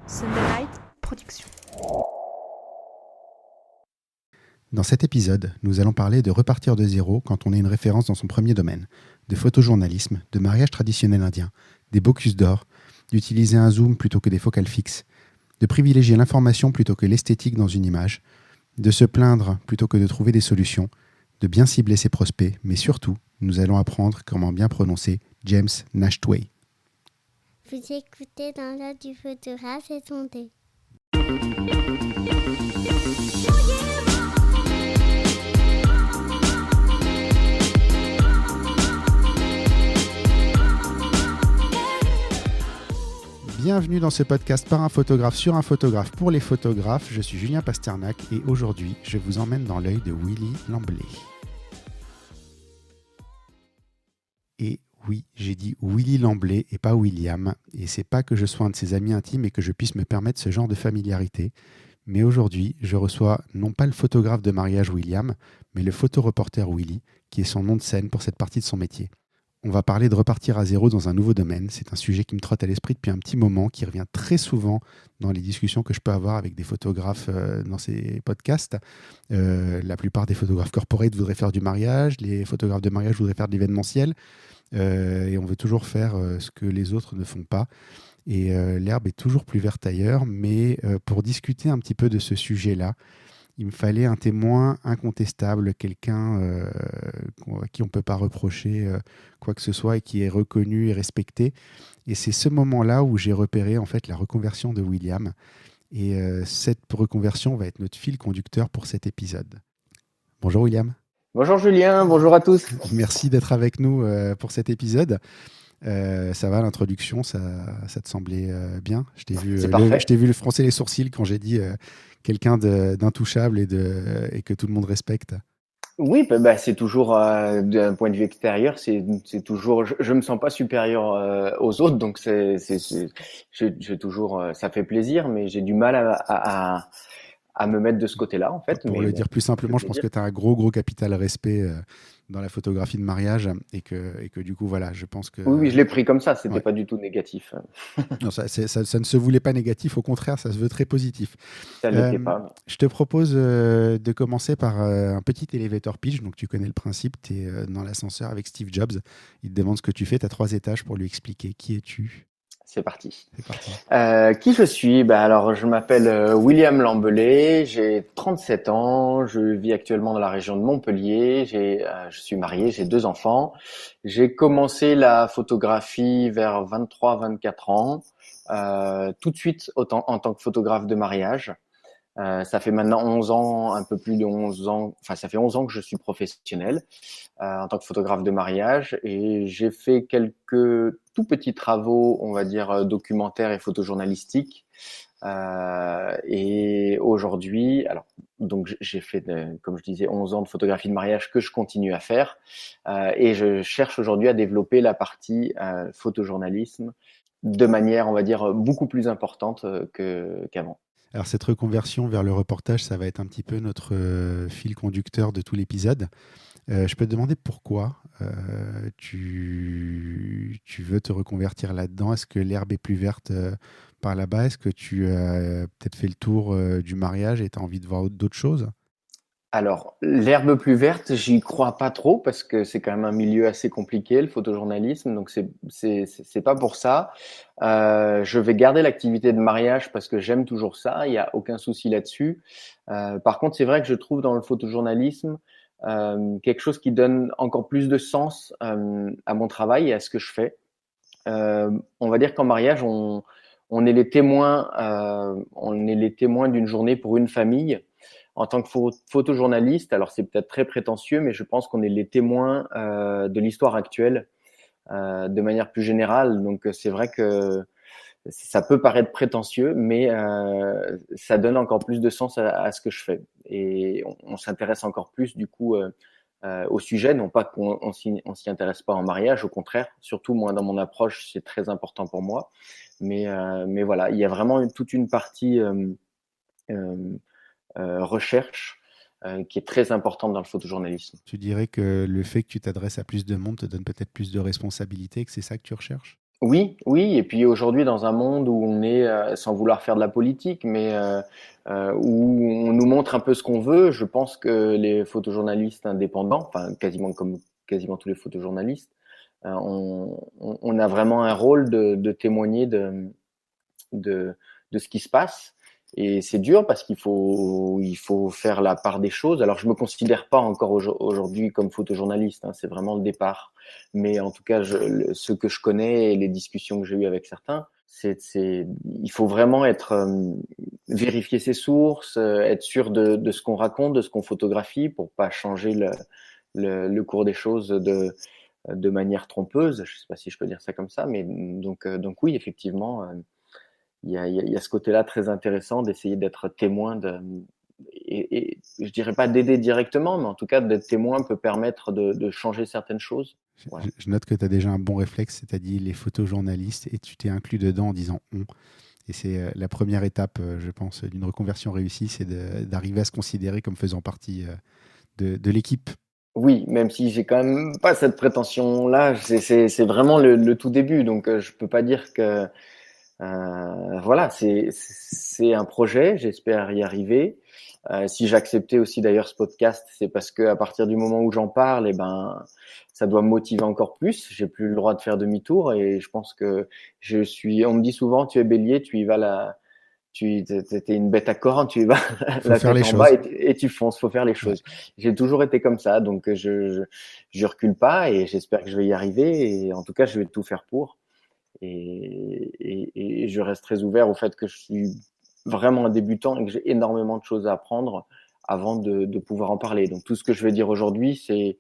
Sunderlight Productions. Dans cet épisode, nous allons parler de repartir de zéro quand on est une référence dans son premier domaine, de photojournalisme, de mariage traditionnel indien, des Bocuse d'or, d'utiliser un zoom plutôt que des focales fixes, de privilégier l'information plutôt que l'esthétique dans une image, de se plaindre plutôt que de trouver des solutions, de bien cibler ses prospects, mais surtout, nous allons apprendre comment bien prononcer James Nashtway. Vous écoutez dans l'œil du photographe saison 2. Bienvenue dans ce podcast par un photographe sur un photographe pour les photographes. Je suis Julien Pasternak et aujourd'hui, je vous emmène dans l'œil de Willy Lamblay. Et oui, j'ai dit Willy Lamblay et pas William. Et c'est pas que je sois un de ses amis intimes et que je puisse me permettre ce genre de familiarité. Mais aujourd'hui, je reçois non pas le photographe de mariage William, mais le photoreporter Willy, qui est son nom de scène pour cette partie de son métier. On va parler de repartir à zéro dans un nouveau domaine. C'est un sujet qui me trotte à l'esprit depuis un petit moment, qui revient très souvent dans les discussions que je peux avoir avec des photographes dans ces podcasts. La plupart des photographes corporate voudraient faire du mariage, les photographes de mariage voudraient faire de l'événementiel, et on veut toujours faire ce que les autres ne font pas. Et l'herbe est toujours plus verte ailleurs, mais pour discuter un petit peu de ce sujet-là, il me fallait un témoin incontestable, quelqu'un à qui on ne peut pas reprocher quoi que ce soit et qui est reconnu et respecté. Et c'est ce moment-là où j'ai repéré en fait la reconversion de William. Et cette reconversion va être notre fil conducteur pour cet épisode. Bonjour William. Bonjour Julien, bonjour à tous. Merci d'être avec nous pour cet épisode. Ça va, l'introduction, ça te semblait bien? Je t'ai vu froncer les sourcils quand j'ai dit quelqu'un d'intouchable et que tout le monde respecte. Oui, c'est toujours d'un point de vue extérieur, c'est toujours. Je me sens pas supérieur aux autres, donc j'ai toujours. Ça fait plaisir, mais j'ai du mal à me mettre de ce côté-là, en fait. Pour le dire plus simplement, je pense que tu as un gros capital respect dans la photographie de mariage et que du coup, voilà, je pense que... Oui, je l'ai pris comme ça, c'était ouais. pas du tout négatif. Non, ça ne se voulait pas négatif, au contraire, ça se veut très positif. Ça l'était pas. Je te propose de commencer par un petit elevator pitch. Donc, tu connais le principe, tu es dans l'ascenseur avec Steve Jobs. Il te demande ce que tu fais, tu as 3 étages pour lui expliquer qui es-tu. C'est parti. C'est parti. Qui je suis? Alors, je m'appelle William Lamblay, j'ai 37 ans, je vis actuellement dans la région de Montpellier, je suis marié, j'ai 2 enfants. J'ai commencé la photographie vers 23-24 ans, tout de suite en tant que photographe de mariage. Ça fait maintenant 11 ans, un peu plus de 11 ans, enfin ça fait 11 ans que je suis professionnel en tant que photographe de mariage et j'ai fait quelques tout petits travaux, on va dire documentaires et photojournalistiques. Et aujourd'hui, alors donc j'ai fait, comme je disais, 11 ans de photographie de mariage que je continue à faire et je cherche aujourd'hui à développer la partie photojournalisme de manière, on va dire, beaucoup plus importante qu'avant. Alors, cette reconversion vers le reportage, ça va être un petit peu notre fil conducteur de tout l'épisode. Je peux te demander pourquoi tu veux te reconvertir là-dedans? Est-ce que l'herbe est plus verte par là-bas? Est-ce que tu as peut-être fait le tour du mariage et tu as envie de voir d'autres choses? Alors, l'herbe plus verte, j'y crois pas trop parce que c'est quand même un milieu assez compliqué, le photojournalisme, donc c'est pas pour ça. Je vais garder l'activité de mariage parce que j'aime toujours ça, il y a aucun souci là-dessus. Par contre, c'est vrai que je trouve dans le photojournalisme quelque chose qui donne encore plus de sens à mon travail et à ce que je fais. On va dire qu'en mariage, on est les témoins d'une journée pour une famille. En tant que photojournaliste, alors c'est peut-être très prétentieux, mais je pense qu'on est les témoins de l'histoire actuelle de manière plus générale. Donc c'est vrai que ça peut paraître prétentieux, mais ça donne encore plus de sens à ce que je fais. Et on s'intéresse encore plus du coup au sujet, non pas qu'on s'y intéresse pas en mariage, au contraire. Surtout moi dans mon approche, c'est très important pour moi. Mais voilà, il y a vraiment toute une partie recherche qui est très importante dans le photojournalisme. Tu dirais que le fait que tu t'adresses à plus de monde te donne peut-être plus de responsabilités, que c'est ça que tu recherches? Oui, oui, et puis aujourd'hui, dans un monde où on est, sans vouloir faire de la politique, mais où on nous montre un peu ce qu'on veut, je pense que les photojournalistes indépendants, enfin quasiment comme quasiment tous les photojournalistes, on a vraiment un rôle de témoigner de, de ce qui se passe. Et c'est dur parce qu'il faut faire la part des choses. Alors, je me considère pas encore aujourd'hui comme photojournaliste, hein, c'est vraiment le départ. Mais en tout cas, ce que je connais et les discussions que j'ai eues avec certains, il faut vraiment vérifier ses sources, être sûr de ce qu'on raconte, de ce qu'on photographie, pour pas changer le cours des choses de manière trompeuse. Je sais pas si je peux dire ça comme ça, mais donc oui, effectivement. Il y a ce côté-là très intéressant d'essayer d'être témoin et je dirais pas d'aider directement, mais en tout cas d'être témoin peut permettre de changer certaines choses. Voilà. Je note que tu as déjà un bon réflexe, c'est-à-dire les photojournalistes, et tu t'es inclus dedans en disant on. Et c'est la première étape, je pense, d'une reconversion réussie, c'est d'arriver à se considérer comme faisant partie de l'équipe. Oui, même si j'ai quand même pas cette prétention-là, c'est vraiment le tout début, donc je peux pas dire que voilà, c'est un projet, j'espère y arriver. Si j'acceptais aussi d'ailleurs ce podcast, c'est parce que à partir du moment où j'en parle, eh ben, ça doit me motiver encore plus. J'ai plus le droit de faire demi-tour et je pense que on me dit souvent, tu es bélier, tu y vas t'es une bête à cornes, tu y vas Faut la faire les tête en bas choses. et tu fonces. Faut faire les Ouais. choses. J'ai toujours été comme ça, donc je recule pas et j'espère que je vais y arriver. Et en tout cas, je vais tout faire pour. Et je reste très ouvert au fait que je suis vraiment un débutant et que j'ai énormément de choses à apprendre avant de pouvoir en parler. Donc tout ce que je vais dire aujourd'hui, c'est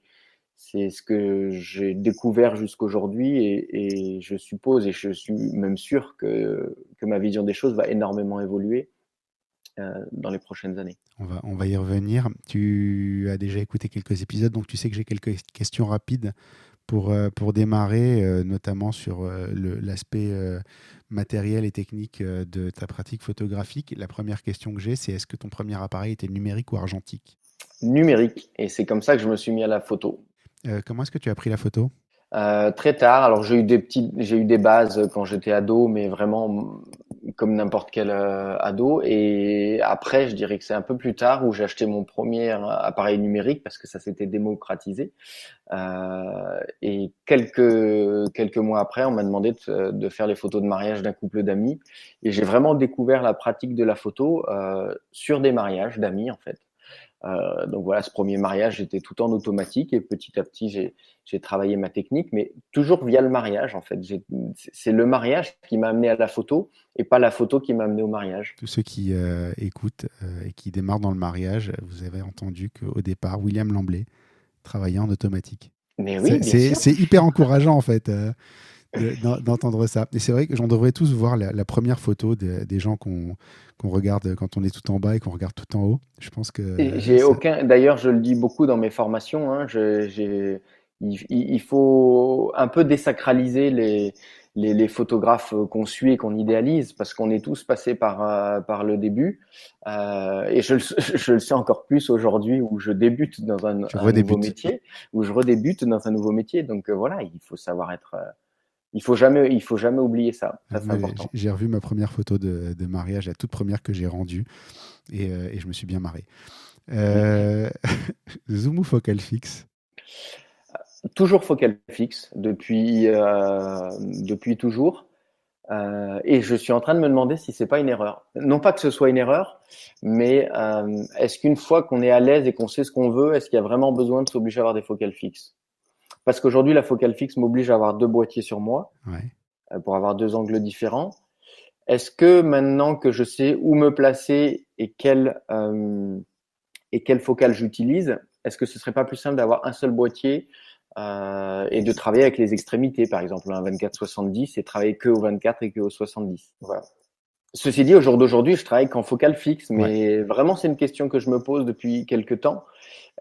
ce que j'ai découvert jusqu'aujourd'hui et je suppose et je suis même sûr que ma vision des choses va énormément évoluer dans les prochaines années. On va y revenir. Tu as déjà écouté quelques épisodes, donc tu sais que j'ai quelques questions rapides pour démarrer, notamment sur l'aspect matériel et technique de ta pratique photographique. La première question que j'ai, c'est est-ce que ton premier appareil était numérique ou argentique? Numérique, et c'est comme ça que je me suis mis à la photo. Comment est-ce que tu as pris la photo? Très tard. Alors j'ai eu des bases quand j'étais ado, mais vraiment comme n'importe quel ado. Et après, je dirais que c'est un peu plus tard où j'ai acheté mon premier appareil numérique parce que ça s'était démocratisé. Et quelques mois après, on m'a demandé de faire les photos de mariage d'un couple d'amis. Et j'ai vraiment découvert la pratique de la photo sur des mariages d'amis en fait. Donc voilà, ce premier mariage, j'étais tout en automatique et petit à petit, j'ai travaillé ma technique, mais toujours via le mariage en fait. C'est le mariage qui m'a amené à la photo et pas la photo qui m'a amené au mariage. Tous ceux qui écoutent et qui démarrent dans le mariage, vous avez entendu qu'au départ, William Lamblay travaillait en automatique. Mais oui, bien sûr. C'est hyper encourageant en fait d'entendre ça. Et c'est vrai que j'en devrais tous voir la première photo des gens qu'on regarde quand on est tout en bas et qu'on regarde tout en haut. Je pense que Et j'ai aucun. D'ailleurs, je le dis beaucoup dans mes formations. Hein, il faut un peu désacraliser les photographes qu'on suit et qu'on idéalise, parce qu'on est tous passés par le début. Et je le sais encore plus aujourd'hui où je débute dans un nouveau redébutes. métier, où je redébute dans un nouveau métier. Donc voilà, il faut savoir être. Il faut jamais oublier ça. Ça, c'est important. J'ai revu ma première photo de mariage, la toute première que j'ai rendue, et je me suis bien marré. Zoom ou focal fixe? Toujours focal fixe depuis toujours. Et je suis en train de me demander si c'est pas une erreur. Non pas que ce soit une erreur, mais est-ce qu'une fois qu'on est à l'aise et qu'on sait ce qu'on veut, est-ce qu'il y a vraiment besoin de s'obliger à avoir des focales fixes? Parce qu'aujourd'hui, la focale fixe m'oblige à avoir deux boîtiers sur moi pour avoir deux angles différents. Est-ce que maintenant que je sais où me placer et quelle focale j'utilise, est-ce que ce serait pas plus simple d'avoir un seul boîtier et de travailler avec les extrémités, par exemple un 24-70 et travailler que au 24 et que au 70. Voilà. Ceci dit, au jour d'aujourd'hui, je travaille qu'en focale fixe, mais vraiment, c'est une question que je me pose depuis quelques temps.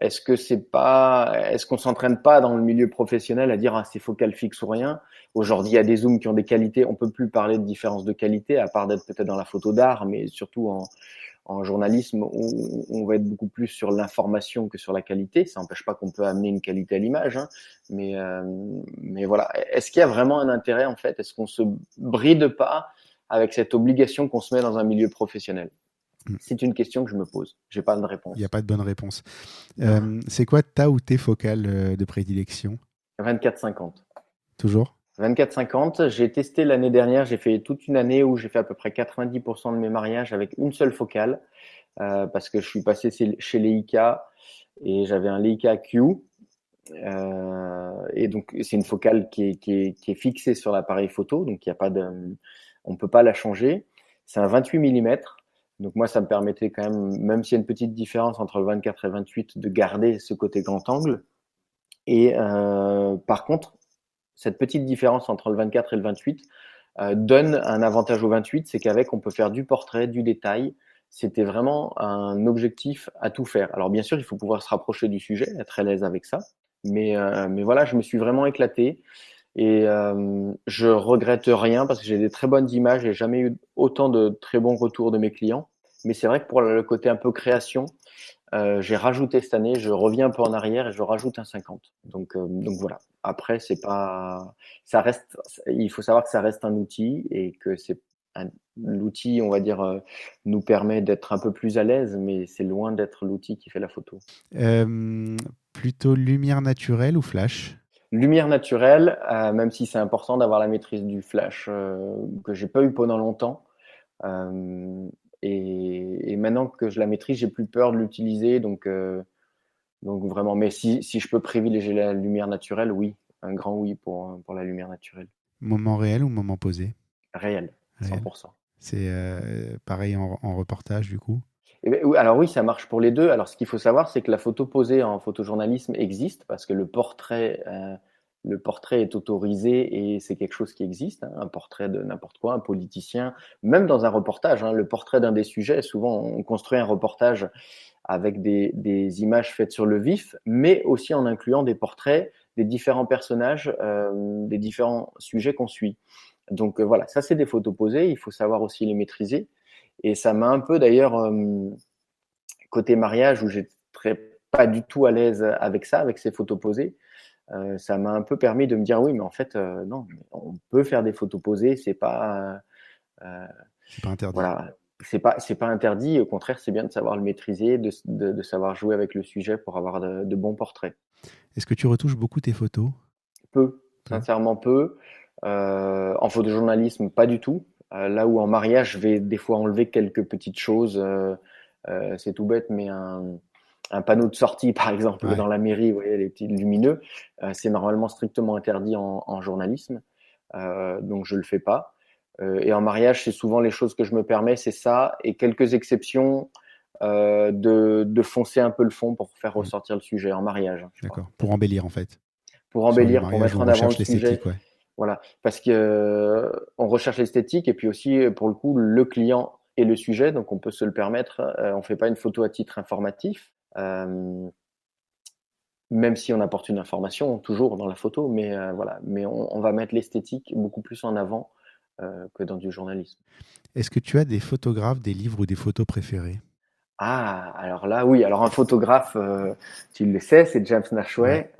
Est-ce qu'on s'entraîne pas dans le milieu professionnel à dire c'est focale fixe ou rien? Aujourd'hui, il y a des zooms qui ont des qualités. On peut plus parler de différence de qualité, à part d'être peut-être dans la photo d'art, mais surtout En journalisme, on va être beaucoup plus sur l'information que sur la qualité. Ça n'empêche pas qu'on peut amener une qualité à l'image, hein, mais voilà. Est-ce qu'il y a vraiment un intérêt en fait? Est-ce qu'on se bride pas avec cette obligation qu'on se met dans un milieu professionnel? C'est une question que je me pose. J'ai pas de réponse. Il n'y a pas de bonne réponse. C'est quoi ta ou tes focales de prédilection? 24-50. Toujours? 24-50, j'ai testé l'année dernière, j'ai fait toute une année où j'ai fait à peu près 90% de mes mariages avec une seule focale, parce que je suis passé chez Leica et j'avais un Leica Q, et donc c'est une focale qui est fixée sur l'appareil photo, donc il y a pas on peut pas la changer. C'est un 28 mm, donc moi ça me permettait quand même s'il y a une petite différence entre le 24 et 28, de garder ce côté grand angle. Et par contre, cette petite différence entre le 24 et le 28 donne un avantage au 28, c'est qu'avec, on peut faire du portrait, du détail. C'était vraiment un objectif à tout faire. Alors bien sûr, il faut pouvoir se rapprocher du sujet, être à l'aise avec ça. Mais voilà, je me suis vraiment éclaté. Et je regrette rien parce que j'ai des très bonnes images. J'ai jamais eu autant de très bons retours de mes clients. Mais c'est vrai que pour le côté un peu création, j'ai rajouté cette année, je reviens un peu en arrière et je rajoute un 50. Donc voilà. Après, ça reste, il faut savoir que ça reste un outil et que l'outil, on va dire, nous permet d'être un peu plus à l'aise, mais c'est loin d'être l'outil qui fait la photo. Plutôt lumière naturelle ou flash? Lumière naturelle, même si c'est important d'avoir la maîtrise du flash, que j'ai pas eu pendant longtemps. Et maintenant que je la maîtrise, j'ai plus peur de l'utiliser, donc vraiment. Mais si je peux privilégier la lumière naturelle, oui, un grand oui pour la lumière naturelle. Moment réel ou moment posé? Réel, Réel. 100%. C'est pareil en reportage du coup? Eh ben, oui, alors oui, ça marche pour les deux. Alors ce qu'il faut savoir, c'est que la photo posée en photojournalisme existe parce que le portrait est autorisé et c'est quelque chose qui existe, hein, un portrait de n'importe quoi, un politicien, même dans un reportage, hein, le portrait d'un des sujets. Souvent, on construit un reportage avec des images faites sur le vif, mais aussi en incluant des portraits des différents personnages, des différents sujets qu'on suit. Donc voilà, ça c'est des photos posées, il faut savoir aussi les maîtriser. Et ça m'a un peu d'ailleurs, côté mariage, où j'étais pas du tout à l'aise avec ça, avec ces photos posées, ça m'a un peu permis de me dire oui, mais en fait, non, on peut faire des photos posées, c'est pas interdit. Voilà, c'est pas interdit. Au contraire, c'est bien de savoir le maîtriser, de savoir jouer avec le sujet pour avoir de bons portraits. Est-ce que tu retouches beaucoup tes photos? Peu, sincèrement peu. En photojournalisme, pas du tout. Là où en mariage, je vais des fois enlever quelques petites choses. C'est tout bête, mais un panneau de sortie, par exemple, Ouais. dans la mairie, vous voyez, les petits lumineux, c'est normalement strictement interdit en journalisme. Donc, je le fais pas. Et en mariage, c'est souvent les choses que je me permets, c'est ça, et quelques exceptions, de foncer un peu le fond pour faire ressortir le sujet en mariage. D'accord, pour embellir en fait. Pour embellir, pour mariage mettre où on en avant le recherche sujet. l'esthétique, ouais. Voilà, parce que on recherche l'esthétique et puis aussi, pour le coup, le client et le sujet, donc on peut se le permettre. On fait pas une photo à titre informatif, même si on apporte une information toujours dans la photo, mais voilà, mais on va mettre l'esthétique beaucoup plus en avant que dans du journalisme. Est-ce que tu as des photographes, des livres ou des photos préférés? Ah, alors là, oui. Alors un photographe, tu le sais, c'est James Nashway,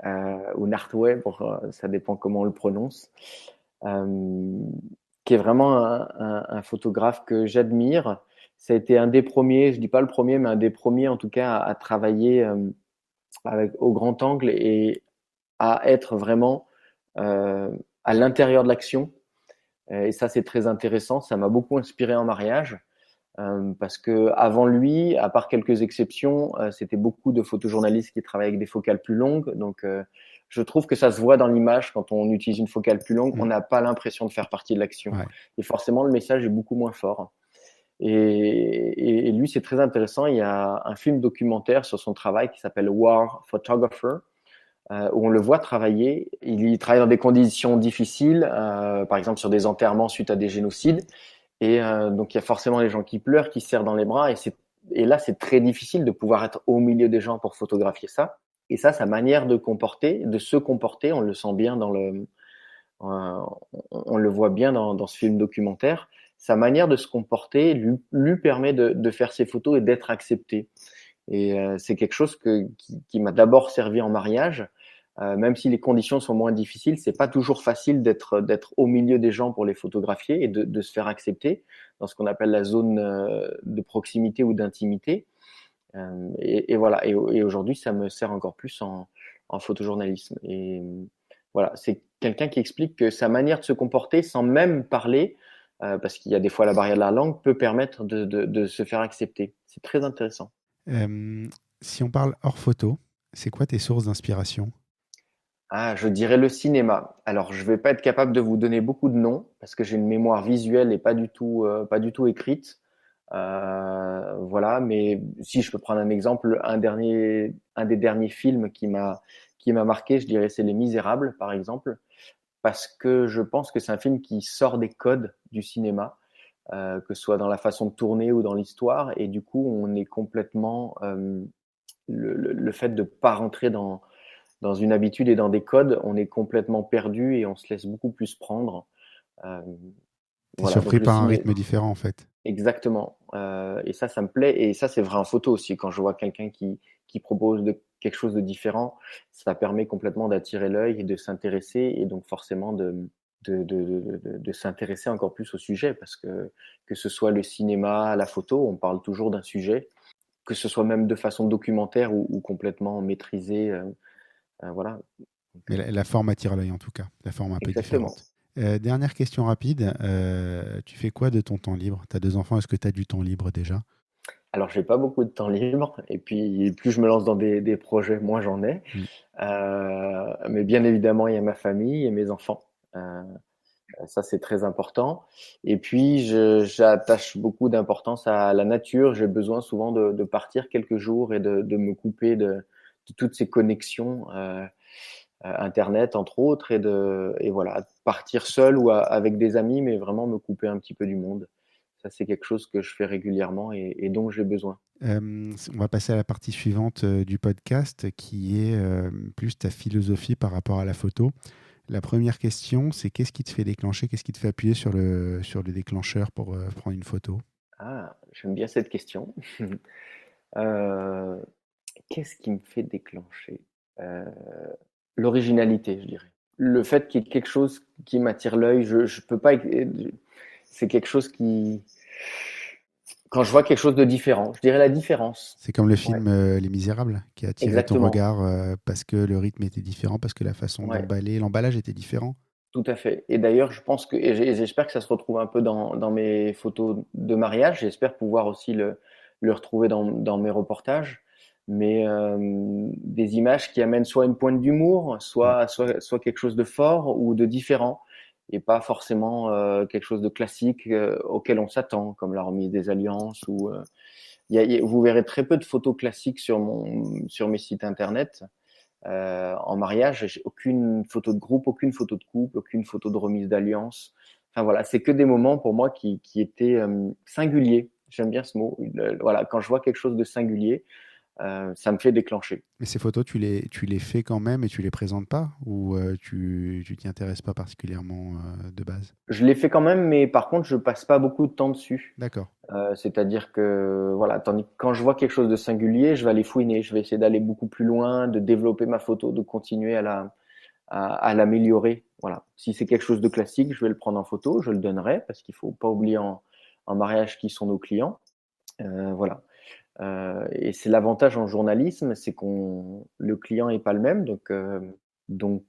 ou Nartway, ça dépend comment on le prononce, qui est vraiment un photographe que j'admire. Ça a été un des premiers, je dis pas le premier, mais un des premiers en tout cas à travailler au grand angle et à être vraiment à l'intérieur de l'action. Et ça, c'est très intéressant. Ça m'a beaucoup inspiré en mariage. Parce que avant lui, à part quelques exceptions, c'était beaucoup de photojournalistes qui travaillaient avec des focales plus longues. Donc, je trouve que ça se voit dans l'image quand on utilise une focale plus longue, on n'a pas l'impression de faire partie de l'action. Ouais. Et forcément, le message est beaucoup moins fort. Et lui, c'est très intéressant. Il y a un film documentaire sur son travail qui s'appelle War Photographer, où on le voit travailler. Il travaille dans des conditions difficiles, par exemple sur des enterrements suite à des génocides. Et donc, il y a forcément les gens qui pleurent, qui se serrent dans les bras. Et là, c'est très difficile de pouvoir être au milieu des gens pour photographier ça. Et ça, sa manière de se comporter, on le sent bien on le voit bien dans ce film documentaire. sa manière de se comporter lui permet de faire ses photos et d'être accepté. Et c'est quelque chose qui m'a d'abord servi en mariage. Même si les conditions sont moins difficiles, c'est pas toujours facile d'être au milieu des gens pour les photographier et de se faire accepter dans ce qu'on appelle la zone de proximité ou d'intimité. Et voilà. Et aujourd'hui, ça me sert encore plus en photojournalisme. Et voilà, c'est quelqu'un qui explique que sa manière de se comporter, sans même parler, parce qu'il y a des fois la barrière de la langue, peut permettre de se faire accepter. C'est très intéressant. Si on parle hors photo, c'est quoi tes sources d'inspiration? Ah, je dirais le cinéma. Alors, je vais pas être capable de vous donner beaucoup de noms parce que j'ai une mémoire visuelle et pas du tout écrite. Voilà, mais si je peux prendre un exemple, un des derniers films qui m'a marqué, je dirais c'est Les Misérables, par exemple, parce que je pense que c'est un film qui sort des codes du cinéma, que ce soit dans la façon de tourner ou dans l'histoire, et du coup, on est complètement le fait de pas rentrer dans une habitude et dans des codes, on est complètement perdu et on se laisse beaucoup plus prendre. Euh, T'es voilà, donc surpris le par un ciné, rythme différent en fait. exactement. Et ça me plaît. Et ça, c'est vrai en photo aussi. Quand je vois quelqu'un qui propose quelque chose de différent, ça permet complètement d'attirer l'œil et de s'intéresser et donc forcément de s'intéresser encore plus au sujet parce que ce soit le cinéma, la photo, on parle toujours d'un sujet, que ce soit même de façon documentaire ou complètement maîtrisée. Voilà. Donc, Mais la forme attire l'œil en tout cas, la forme un peu exactement. différente. Dernière question rapide, tu fais quoi de ton temps libre? Tu as 2 enfants, est-ce que tu as du temps libre déjà? Alors, j'ai pas beaucoup de temps libre, et puis plus je me lance dans des projets, moins j'en ai. Mm. Mais bien évidemment, il y a ma famille et mes enfants. Euh, Ça, c'est très important. Et puis, j'attache beaucoup d'importance à la nature. J'ai besoin souvent de partir quelques jours et de me couper de toutes ces connexions Internet, entre autres, et voilà, partir seul ou avec des amis, mais vraiment me couper un petit peu du monde. Ça, c'est quelque chose que je fais régulièrement et dont j'ai besoin. On va passer à la partie suivante du podcast qui est plus ta philosophie par rapport à la photo. La première question, c'est qu'est-ce qui te fait déclencher, qu'est-ce qui te fait appuyer sur le déclencheur pour prendre une photo? Ah, j'aime bien cette question. Euh, Qu'est-ce qui me fait déclencher? Euh, L'originalité, je dirais. Le fait qu'il y ait quelque chose qui m'attire l'œil, je peux pas. C'est quelque chose qui. Quand je vois quelque chose de différent, je dirais la différence. C'est comme le Ouais, film Les Misérables qui a attiré ton exactement. regard parce que le rythme était différent, parce que la façon Ouais, d'emballer, l'emballage était différent. tout à fait. Et d'ailleurs, je pense que, et j'espère que ça se retrouve un peu dans mes photos de mariage. J'espère pouvoir aussi le retrouver dans mes reportages. Mais des images qui amènent soit une pointe d'humour, Mm. soit quelque chose de fort ou de différent, et pas forcément quelque chose de classique auquel on s'attend, comme la remise des alliances. Ou vous verrez très peu de photos classiques sur mes sites internet. En mariage, j'ai aucune photo de groupe, aucune photo de couple, aucune photo de remise d'alliance. Enfin voilà, c'est que des moments pour moi qui étaient singuliers. J'aime bien ce mot. Voilà, quand je vois quelque chose de singulier, ça me fait déclencher. Mais ces photos, tu les fais quand même et tu les présentes pas? Ou tu t'y intéresses pas particulièrement de base? Je l'ai fait quand même, mais par contre, je passe pas beaucoup de temps dessus. D'accord. C'est-à-dire que voilà, tandis que quand je vois quelque chose de singulier, je vais aller fouiner, je vais essayer d'aller beaucoup plus loin, de développer ma photo, de continuer à l'améliorer. Voilà. Si c'est quelque chose de classique, je vais le prendre en photo, je le donnerai parce qu'il faut pas oublier en mariage qui sont nos clients. Voilà. Et c'est l'avantage en journalisme, c'est qu'on le client est pas le même, donc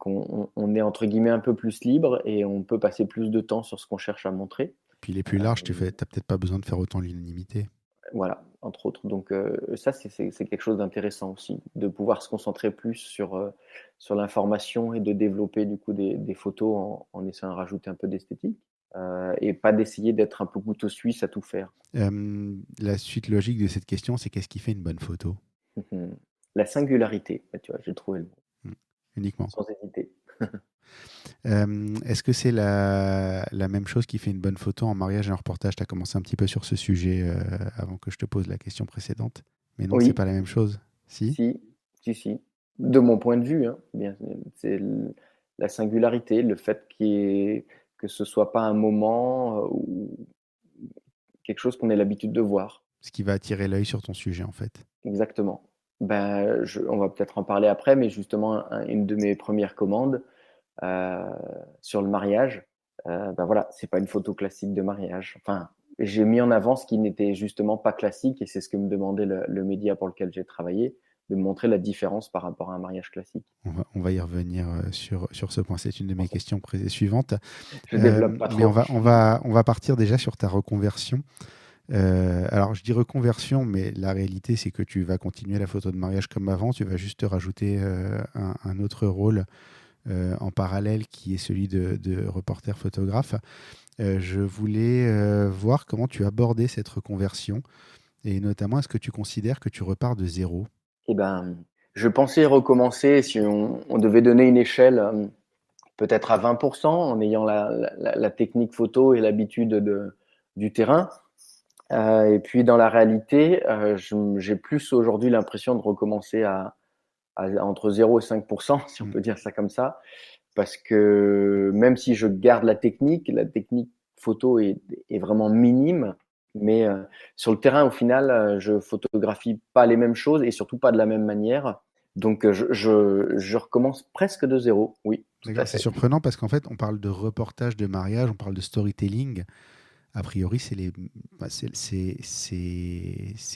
on est entre guillemets un peu plus libre et on peut passer plus de temps sur ce qu'on cherche à montrer. Puis les plus larges, t'as peut-être pas besoin de faire autant l'unanimité. Voilà, entre autres. Donc ça, c'est quelque chose d'intéressant aussi, de pouvoir se concentrer plus sur l'information et de développer du coup des photos en essayant de rajouter un peu d'esthétique et pas d'essayer d'être un peu couteau suisse à tout faire. La suite logique de cette question, c'est qu'est-ce qui fait une bonne photo? La singularité, tu vois, j'ai trouvé le mot, Mm. Uniquement. sans hésiter. Est-ce que c'est la même chose qui fait une bonne photo en mariage et en reportage? Tu as commencé un petit peu sur ce sujet avant que je te pose la question précédente. Mais non, c'est Oui, pas la même chose. Si? si, si. De mon point de vue, hein, bien, c'est la singularité, le fait que ce soit pas un moment où quelque chose qu'on ait l'habitude de voir. Ce qui va attirer l'œil sur ton sujet, en fait. Exactement. On va peut-être en parler après, mais justement, une de mes premières commandes sur le mariage, voilà, c'est pas une photo classique de mariage. Enfin, j'ai mis en avant ce qui n'était justement pas classique, et c'est ce que me demandait le média pour lequel j'ai travaillé, de montrer la différence par rapport à un mariage classique. On va y revenir sur ce point. C'est une de mes questions suivantes. Je développe pas Mais trop. on va partir déjà sur ta reconversion. Alors, je dis reconversion, mais la réalité, c'est que tu vas continuer la photo de mariage comme avant. Tu vas juste rajouter un autre rôle en parallèle qui est celui de reporter photographe. Je voulais voir comment tu abordais cette reconversion et notamment, est-ce que tu considères que tu repars de zéro? Eh ben, je pensais recommencer si on devait donner une échelle peut-être à 20% en ayant la technique photo et l'habitude du terrain. Et puis dans la réalité, j'ai plus aujourd'hui l'impression de recommencer entre 0 et 5%, si on peut dire ça comme ça, parce que même si je garde la technique photo est vraiment minime, mais sur le terrain, au final, je photographie pas les mêmes choses et surtout pas de la même manière. Donc je recommence presque de zéro, oui, tout à C'est fait. surprenant parce qu'en fait, on parle de reportage de mariage, on parle de storytelling. A priori, c'est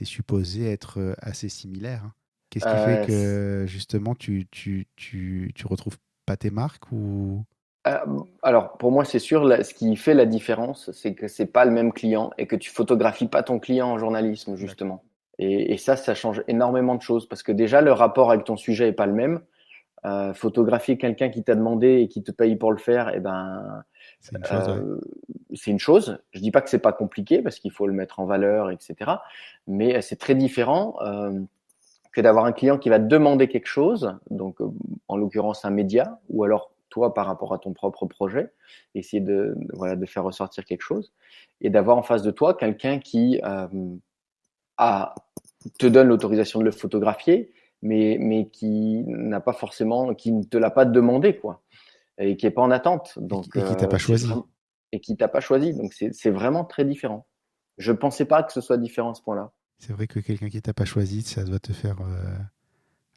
supposé être assez similaire, hein. Qu'est-ce qui fait Euh, que justement tu retrouves pas tes marques ou... Euh, alors, pour moi, c'est sûr, ce qui fait la différence, c'est que c'est pas le même client et que tu photographies pas ton client en journalisme, D'accord. justement. Et ça change énormément de choses parce que déjà, le rapport avec ton sujet est pas le même. Photographier quelqu'un qui t'a demandé et qui te paye pour le faire, C'est une chose, ouais. c'est une chose. Je dis pas que c'est pas compliqué parce qu'il faut le mettre en valeur, etc. Mais c'est très différent que d'avoir un client qui va te demander quelque chose, donc en l'occurrence un média, ou alors toi par rapport à ton propre projet, essayer de faire ressortir quelque chose, et d'avoir en face de toi quelqu'un qui te donne l'autorisation de le photographier, mais qui n'a pas forcément, qui ne te l'a pas demandé, quoi, et qui est pas en attente. Donc, Et qui t'a pas choisi. et qui t'a pas choisi. Donc, c'est vraiment très différent. Je pensais pas que ce soit différent à ce point-là. C'est vrai que quelqu'un qui t'a pas choisi, ça doit te faire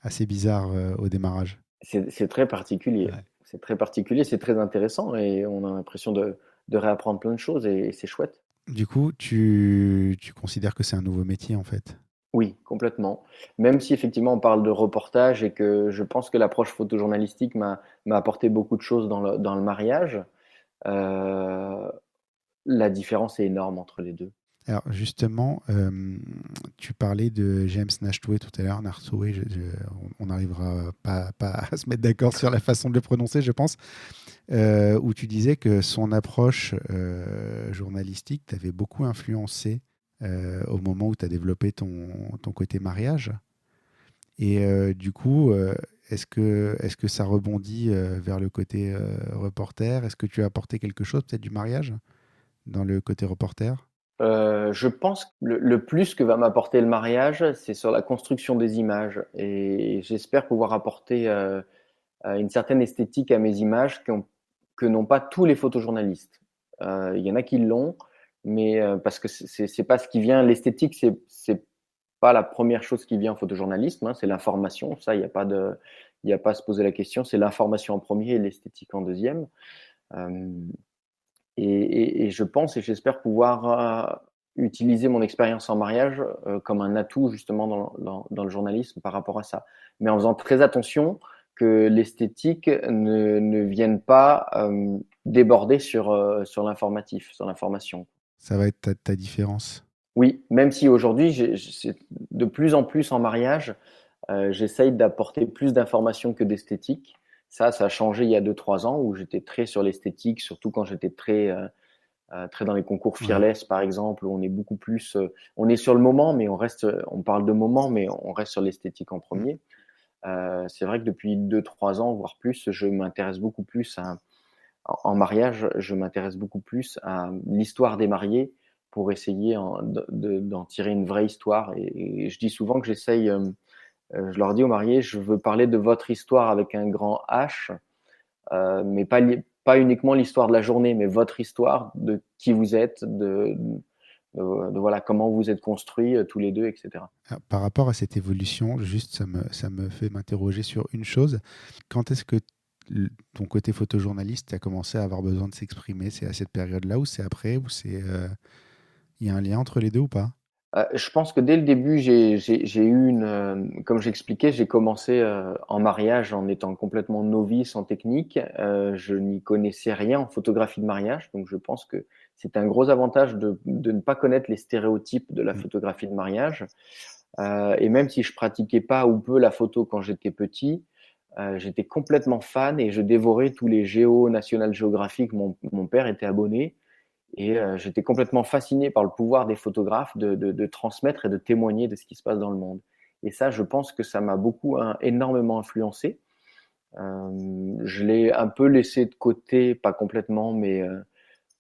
assez bizarre au démarrage. C'est très particulier. Ouais. C'est très particulier, c'est très intéressant et on a l'impression de réapprendre plein de choses et c'est chouette. Du coup, tu considères que c'est un nouveau métier en fait? Oui, complètement. Même si effectivement on parle de reportage et que je pense que l'approche photojournalistique m'a apporté beaucoup de choses dans le mariage, euh, la différence est énorme entre les deux. Alors justement, tu parlais de James Nachtwey tout à l'heure, Nachtwey, on n'arrivera pas à se mettre d'accord sur la façon de le prononcer, je pense, où tu disais que son approche journalistique t'avait beaucoup influencé au moment où tu as développé ton côté mariage. Et du coup, est-ce que ça rebondit vers le côté reporter? Est-ce que tu as apporté quelque chose peut-être du mariage dans le côté reporter? Je pense que le plus que va m'apporter le mariage, c'est sur la construction des images. Et j'espère pouvoir apporter une certaine esthétique à mes images que n'ont pas tous les photojournalistes. Il y en a qui l'ont, mais parce que c'est pas ce qui vient. L'esthétique, c'est pas la première chose qui vient en photojournalisme, hein, c'est l'information. Ça, il y a pas à se poser la question. C'est l'information en premier et l'esthétique en deuxième. Euh, et je pense et j'espère pouvoir utiliser mon expérience en mariage comme un atout justement dans le journalisme par rapport à ça. Mais en faisant très attention que l'esthétique ne vienne pas déborder sur l'informatif, sur l'information. Ça va être ta différence. Oui, même si aujourd'hui, de plus en plus en mariage, j'essaye d'apporter plus d'informations que d'esthétique. Ça a changé il y a 2-3 ans où j'étais très sur l'esthétique, surtout quand j'étais très dans les concours Ouais. Fearless par exemple, où on est beaucoup plus, on est sur le moment, mais on parle de moment, mais on reste sur l'esthétique en Mm. premier. C'est vrai que depuis 2-3 ans, voire plus, je m'intéresse beaucoup plus en mariage, je m'intéresse beaucoup plus à l'histoire des mariés pour essayer d'en tirer une vraie histoire. Et je dis souvent que je leur dis aux mariés, je veux parler de votre histoire avec un grand H, mais pas uniquement l'histoire de la journée, mais votre histoire de qui vous êtes, voilà, comment vous êtes construits tous les deux, etc. Alors, par rapport à cette évolution, juste ça me fait m'interroger sur une chose. Quand est-ce que ton côté photojournaliste a commencé à avoir besoin de s'exprimer? C'est à cette période-là ou c'est après ou il y a un lien entre les deux ou pas? Je pense que dès le début, j'ai eu comme j'expliquais, j'ai commencé en mariage en étant complètement novice en technique. Je n'y connaissais rien en photographie de mariage, donc je pense que c'est un gros avantage de ne pas connaître les stéréotypes de la Mm. photographie de mariage. Et même si je pratiquais pas ou peu la photo quand j'étais petit, j'étais complètement fan et je dévorais tous les National Geographic. Mon père était abonné. Et j'étais complètement fasciné par le pouvoir des photographes de transmettre et de témoigner de ce qui se passe dans le monde. Et ça, je pense que ça m'a énormément influencé. Je l'ai un peu laissé de côté, pas complètement, mais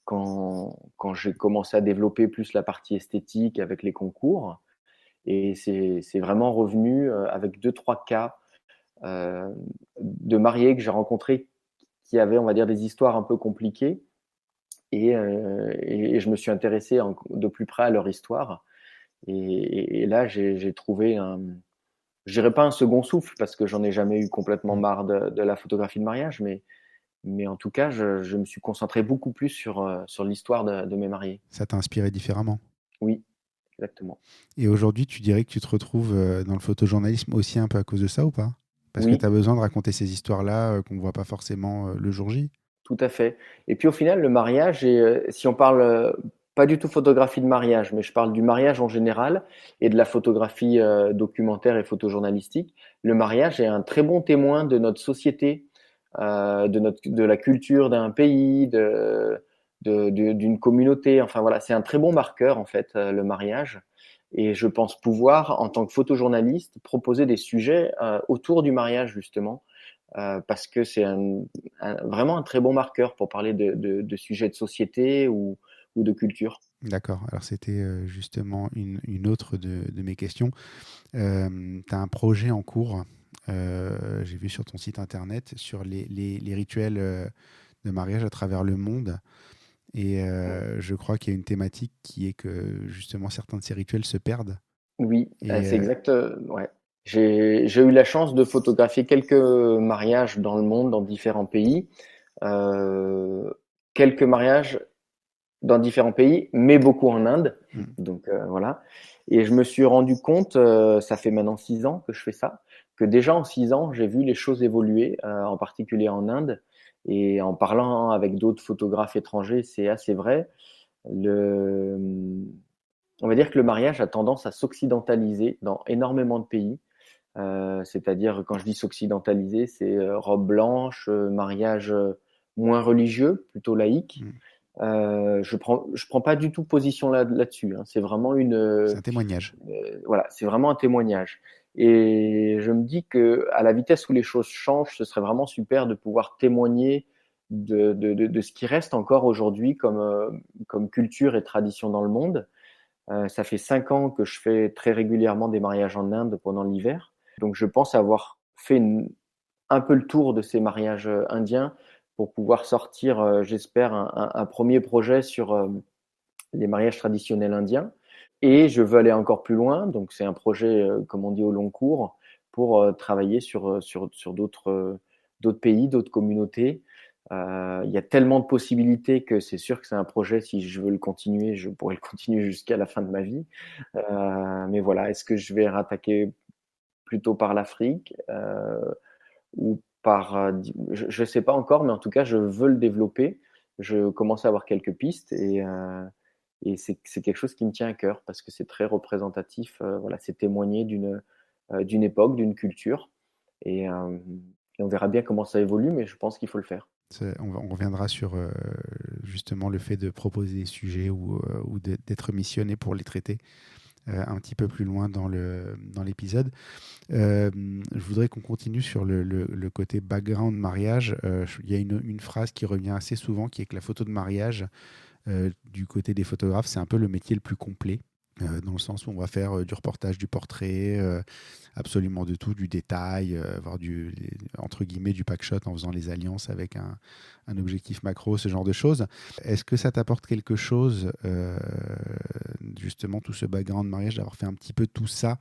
quand j'ai commencé à développer plus la partie esthétique avec les concours. Et c'est vraiment revenu avec 2, 3 cas de mariés que j'ai rencontrés qui avaient, on va dire, des histoires un peu compliquées. Et je me suis intéressé de plus près à leur histoire. Et là, j'ai trouvé je dirais pas un second souffle parce que j'en ai jamais eu complètement marre de la photographie de mariage, mais en tout cas, je me suis concentré beaucoup plus sur l'histoire de mes mariés. Ça t'a inspiré différemment. Oui, exactement. Et aujourd'hui, tu dirais que tu te retrouves dans le photojournalisme aussi un peu à cause de ça ou pas? Parce que tu Oui, as besoin de raconter ces histoires-là qu'on ne voit pas forcément le jour J. tout à fait. Et puis au final, le mariage, si on parle pas du tout photographie de mariage, mais je parle du mariage en général et de la photographie documentaire et photojournalistique, le mariage est un très bon témoin de notre société, de la culture d'un pays, d'une communauté. Enfin voilà, c'est un très bon marqueur en fait, le mariage. Et je pense pouvoir, en tant que photojournaliste, proposer des sujets autour du mariage justement parce que c'est vraiment un très bon marqueur pour parler de sujets de société ou de culture. D'accord. Alors, c'était justement une autre de mes questions. Tu as un projet en cours, j'ai vu sur ton site internet, sur les rituels de mariage à travers le monde. Et je crois qu'il y a une thématique qui est que justement certains de ces rituels se perdent. Oui, Et c'est exact. Ouais. J'ai eu la chance de photographier quelques mariages dans le monde, dans différents pays. Euh, Quelques mariages dans différents pays, mais beaucoup en Inde. Donc voilà. Et je me suis rendu compte, ça fait maintenant 6 ans que je fais ça, que déjà en 6 ans, j'ai vu les choses évoluer, en particulier en Inde. Et en parlant avec d'autres photographes étrangers, c'est assez vrai. Le, on va dire que le mariage a tendance à s'occidentaliser dans énormément de pays. C'est-à-dire, quand je dis s'occidentaliser, c'est robe blanche, mariage moins religieux, plutôt laïque. Je prends pas du tout position là-dessus. Hein. C'est vraiment c'est un témoignage. voilà, c'est vraiment un témoignage. Et je me dis que à la vitesse où les choses changent, ce serait vraiment super de pouvoir témoigner de ce qui reste encore aujourd'hui comme culture et tradition dans le monde. Ça fait 5 ans que je fais très régulièrement des mariages en Inde pendant l'hiver. Donc je pense avoir fait un peu le tour de ces mariages indiens pour pouvoir sortir, j'espère, un premier projet sur les mariages traditionnels indiens. Et je veux aller encore plus loin. Donc c'est un projet, comme on dit, au long cours pour travailler sur d'autres pays, d'autres communautés. Il y a tellement de possibilités que c'est sûr que c'est un projet, si je veux le continuer, je pourrais le continuer jusqu'à la fin de ma vie. Mais voilà, est-ce que je vais rattaquer plutôt par l'Afrique ou je sais pas encore, mais en tout cas, je veux le développer. Je commence à avoir quelques pistes et c'est quelque chose qui me tient à cœur parce que c'est très représentatif. Voilà, c'est témoigner d'une époque, d'une culture et on verra bien comment ça évolue, mais je pense qu'il faut le faire. On reviendra sur justement le fait de proposer des sujets ou d'être missionné pour les traiter un petit peu plus loin dans l'épisode. Je voudrais qu'on continue sur le côté background mariage. Il y a une phrase qui revient assez souvent qui est que la photo de mariage, du côté des photographes, c'est un peu le métier le plus complet. dans le sens où on va faire du reportage, du portrait, absolument de tout, du détail, voir entre guillemets du packshot en faisant les alliances avec un objectif macro, ce genre de choses. Est-ce que ça t'apporte quelque chose, justement, tout ce background mariage, d'avoir fait un petit peu tout ça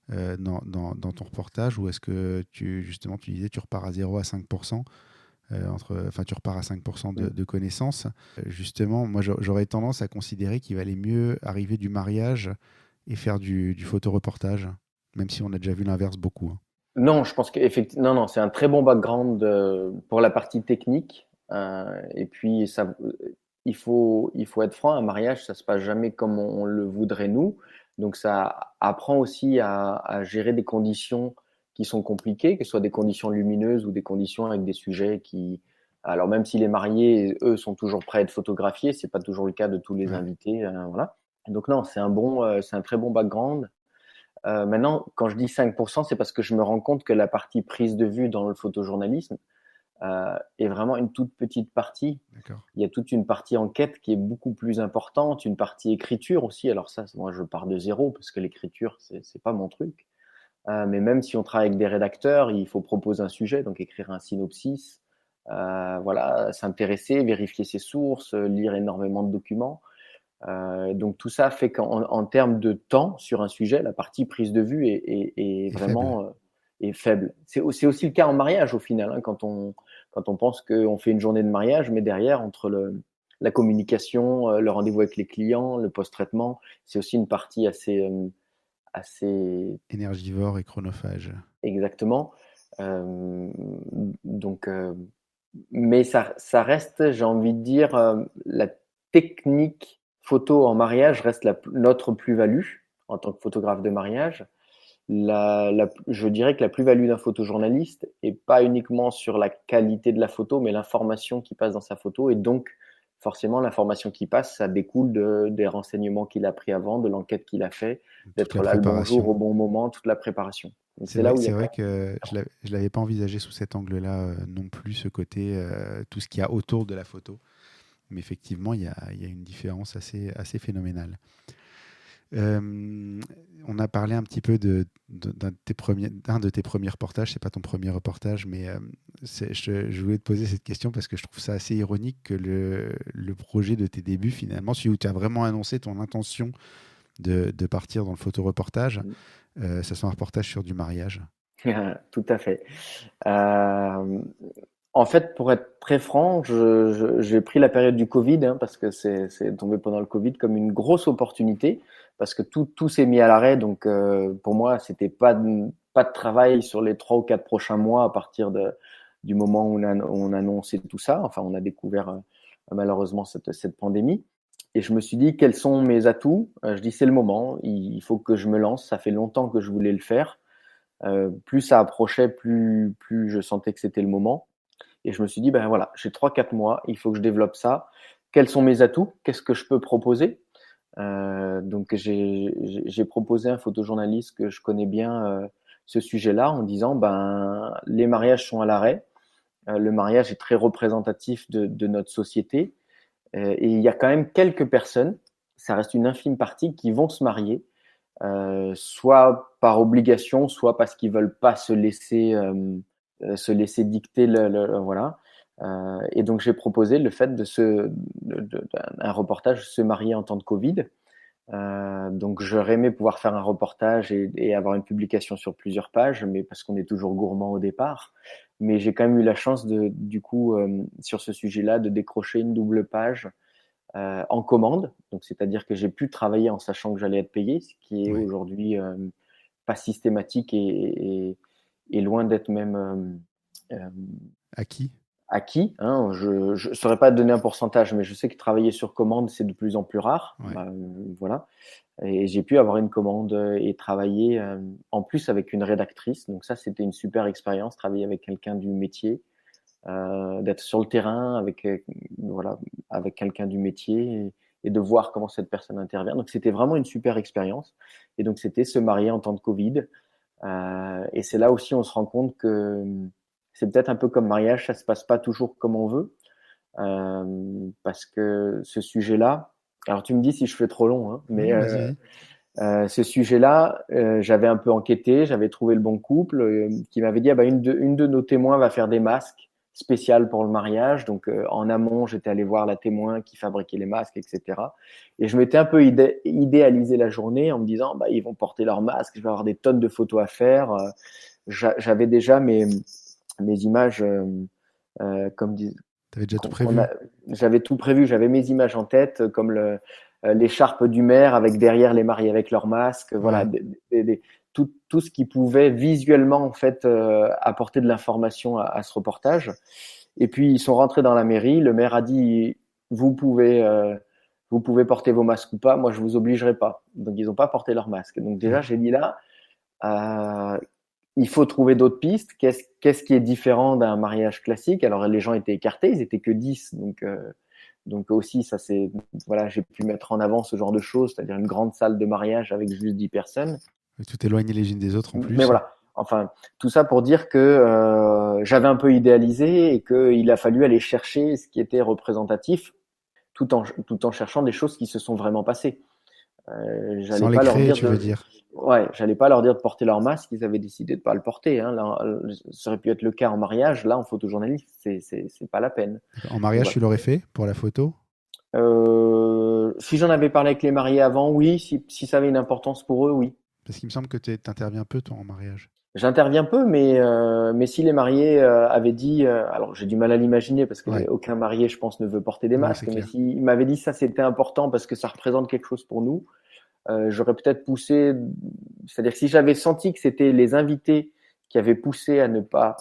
dans ton reportage, ou est-ce que justement, tu disais tu repars à 0 à 5%, tu repars à 5% de connaissances. Justement, moi, j'aurais tendance à considérer qu'il valait mieux arriver du mariage et faire du photoreportage, même si on a déjà vu l'inverse beaucoup, hein. Non, je pense qu'effectivement, non, c'est un très bon background pour la partie technique. Et puis, il faut être franc, un mariage, ça se passe jamais comme on le voudrait nous. Donc, ça apprend aussi à gérer des conditions qui sont compliquées, que ce soit des conditions lumineuses ou des conditions avec des sujets alors même si les mariés, eux, sont toujours prêts à être photographiés, c'est pas toujours le cas de tous les Ouais, invités, voilà. Donc non, c'est un très bon background. Maintenant, quand je dis 5%, c'est parce que je me rends compte que la partie prise de vue dans le photojournalisme est vraiment une toute petite partie. d'accord. Il y a toute une partie enquête qui est beaucoup plus importante, une partie écriture aussi. Alors ça, moi, je pars de zéro parce que l'écriture, c'est pas mon truc. Mais même si on travaille avec des rédacteurs, il faut proposer un sujet, donc écrire un synopsis, voilà, s'intéresser, vérifier ses sources, lire énormément de documents. Donc tout ça fait qu'en termes de temps sur un sujet, la partie prise de vue est Et faible. vraiment est faible. C'est aussi le cas en mariage au final, hein, quand on pense qu'on fait une journée de mariage, mais derrière, entre la communication, le rendez-vous avec les clients, le post-traitement, c'est aussi une partie assez Énergivore et chronophage. exactement. Euh, donc, mais ça reste, j'ai envie de dire, la technique photo en mariage reste notre plus-value en tant que photographe de mariage. Je dirais que la plus-value d'un photojournaliste est pas uniquement sur la qualité de la photo, mais l'information qui passe dans sa photo. Et donc, forcément, l'information qui passe, ça découle des renseignements qu'il a pris avant, de l'enquête qu'il a fait, Toute la d'être là le bonjour préparation. au bon moment, toute la préparation. Donc, c'est là où il y C'est a vrai quand que je l'avais pas envisagé sous cet angle-là, non plus, ce côté, tout ce qu'il y a autour de la photo. Mais effectivement, il y a une différence assez phénoménale. On a parlé un petit peu d'un de tes premiers reportages. C'est pas ton premier reportage, mais je voulais te poser cette question parce que je trouve ça assez ironique que le projet de tes débuts, finalement, celui où tu as vraiment annoncé ton intention de partir dans le photoreportage, même. ça soit un reportage sur du mariage. Tout à fait. Euh, En fait, pour être très franc, j'ai pris la période du Covid, hein, parce que c'est tombé pendant le Covid comme une grosse opportunité, parce que tout s'est mis à l'arrêt. Donc, pour moi, c'était pas de travail sur les 3 ou 4 prochains mois à partir du moment où on a annoncé tout ça. Enfin, on a découvert malheureusement cette pandémie. Et je me suis dit, quels sont mes atouts? Je dis, c'est le moment, il faut que je me lance. Ça fait longtemps que je voulais le faire. Plus ça approchait, plus je sentais que c'était le moment. Et je me suis dit, ben voilà, j'ai 3 4 mois, il faut que je développe ça. Quels sont mes atouts? Qu'est-ce que je peux proposer? Donc j'ai proposé à un photojournaliste que je connais bien ce sujet-là en disant, ben les mariages sont à l'arrêt. Le mariage est très représentatif de notre société. Et il y a quand même quelques personnes, ça reste une infime partie, qui vont se marier, soit par obligation, soit parce qu'ils veulent pas se laisser dicter voilà. Et donc j'ai proposé le fait un reportage se marier en temps de Covid. Donc j'aurais aimé pouvoir faire un reportage et avoir une publication sur plusieurs pages, mais parce qu'on est toujours gourmand au départ. Mais j'ai quand même eu la chance du coup, sur ce sujet-là, de décrocher une double page en commande. Donc c'est-à-dire que j'ai pu travailler en sachant que j'allais être payé, ce qui est Ouais. aujourd'hui pas systématique et loin d'être même À qui? acquis, hein. Je ne saurais pas donner un pourcentage, mais je sais que travailler sur commande, c'est de plus en plus rare. Ouais. Voilà. Et j'ai pu avoir une commande et travailler en plus avec une rédactrice. Donc ça, c'était une super expérience, travailler avec quelqu'un du métier, d'être sur le terrain voilà, avec quelqu'un du métier et de voir comment cette personne intervient. Donc c'était vraiment une super expérience. Et donc c'était se marier en temps de Covid. Et c'est là aussi on se rend compte que c'est peut-être un peu comme mariage, ça se passe pas toujours comme on veut, parce que ce sujet-là, Alors tu me dis si je fais trop long, hein, mais Non, vas-y, vas-y. ce sujet-là, j'avais un peu enquêté, j'avais trouvé le bon couple qui m'avait dit ah bah une de nos témoins va faire des masques spéciales pour le mariage. Donc en amont, j'étais allé voir la témoin qui fabriquait les masques, etc. Et je m'étais un peu idéalisé la journée en me disant bah ils vont porter leurs masques, je vais avoir des tonnes de photos à faire. J'avais déjà mes images comme disent T'avais déjà tout prévu. j'avais tout prévu, j'avais mes images en tête, comme l'écharpe du maire avec derrière les mariés avec leur masque, voilà, Ouais. tout ce qui pouvait visuellement en fait apporter de l'information à ce reportage. Et puis ils sont rentrés dans la mairie, le maire a dit vous pouvez vous pouvez porter vos masques ou pas, moi je vous obligerai pas. Donc ils n'ont pas porté leur masque. Donc déjà Ouais. j'ai dit là, euh, il faut trouver d'autres pistes. Qu'est-ce qui est différent d'un mariage classique? Alors les gens étaient écartés, ils étaient que 10, donc aussi ça c'est voilà, j'ai pu mettre en avant ce genre de choses, c'est-à-dire une grande salle de mariage avec juste 10 personnes. Tout éloigné les unes des autres en Mais plus. voilà, enfin tout ça pour dire que j'avais un peu idéalisé et qu'il a fallu aller chercher ce qui était représentatif tout en cherchant des choses qui se sont vraiment passées. Sans J'allais les pas leur créer, dire tu veux de dire. Ouais, j'allais pas leur dire de porter leur masque, ils avaient décidé de pas le porter, hein. Là, ça aurait pu être le cas en mariage, là en photojournaliste, c'est pas la peine. En Donc mariage, voilà. tu l'aurais fait pour la photo? Si j'en avais parlé avec les mariés avant, oui. Si ça avait une importance pour eux, oui. Parce qu'il me semble que tu interviens peu, toi, en mariage. J'interviens peu, mais si les mariés avaient dit, alors j'ai du mal à l'imaginer parce que Ouais, aucun marié, je pense, ne veut porter des non, c'est masques, mais clair. s'ils m'avaient dit ça c'était important parce que ça représente quelque chose pour nous, j'aurais peut-être poussé, c'est-à-dire que si j'avais senti que c'était les invités qui avaient poussé à ne pas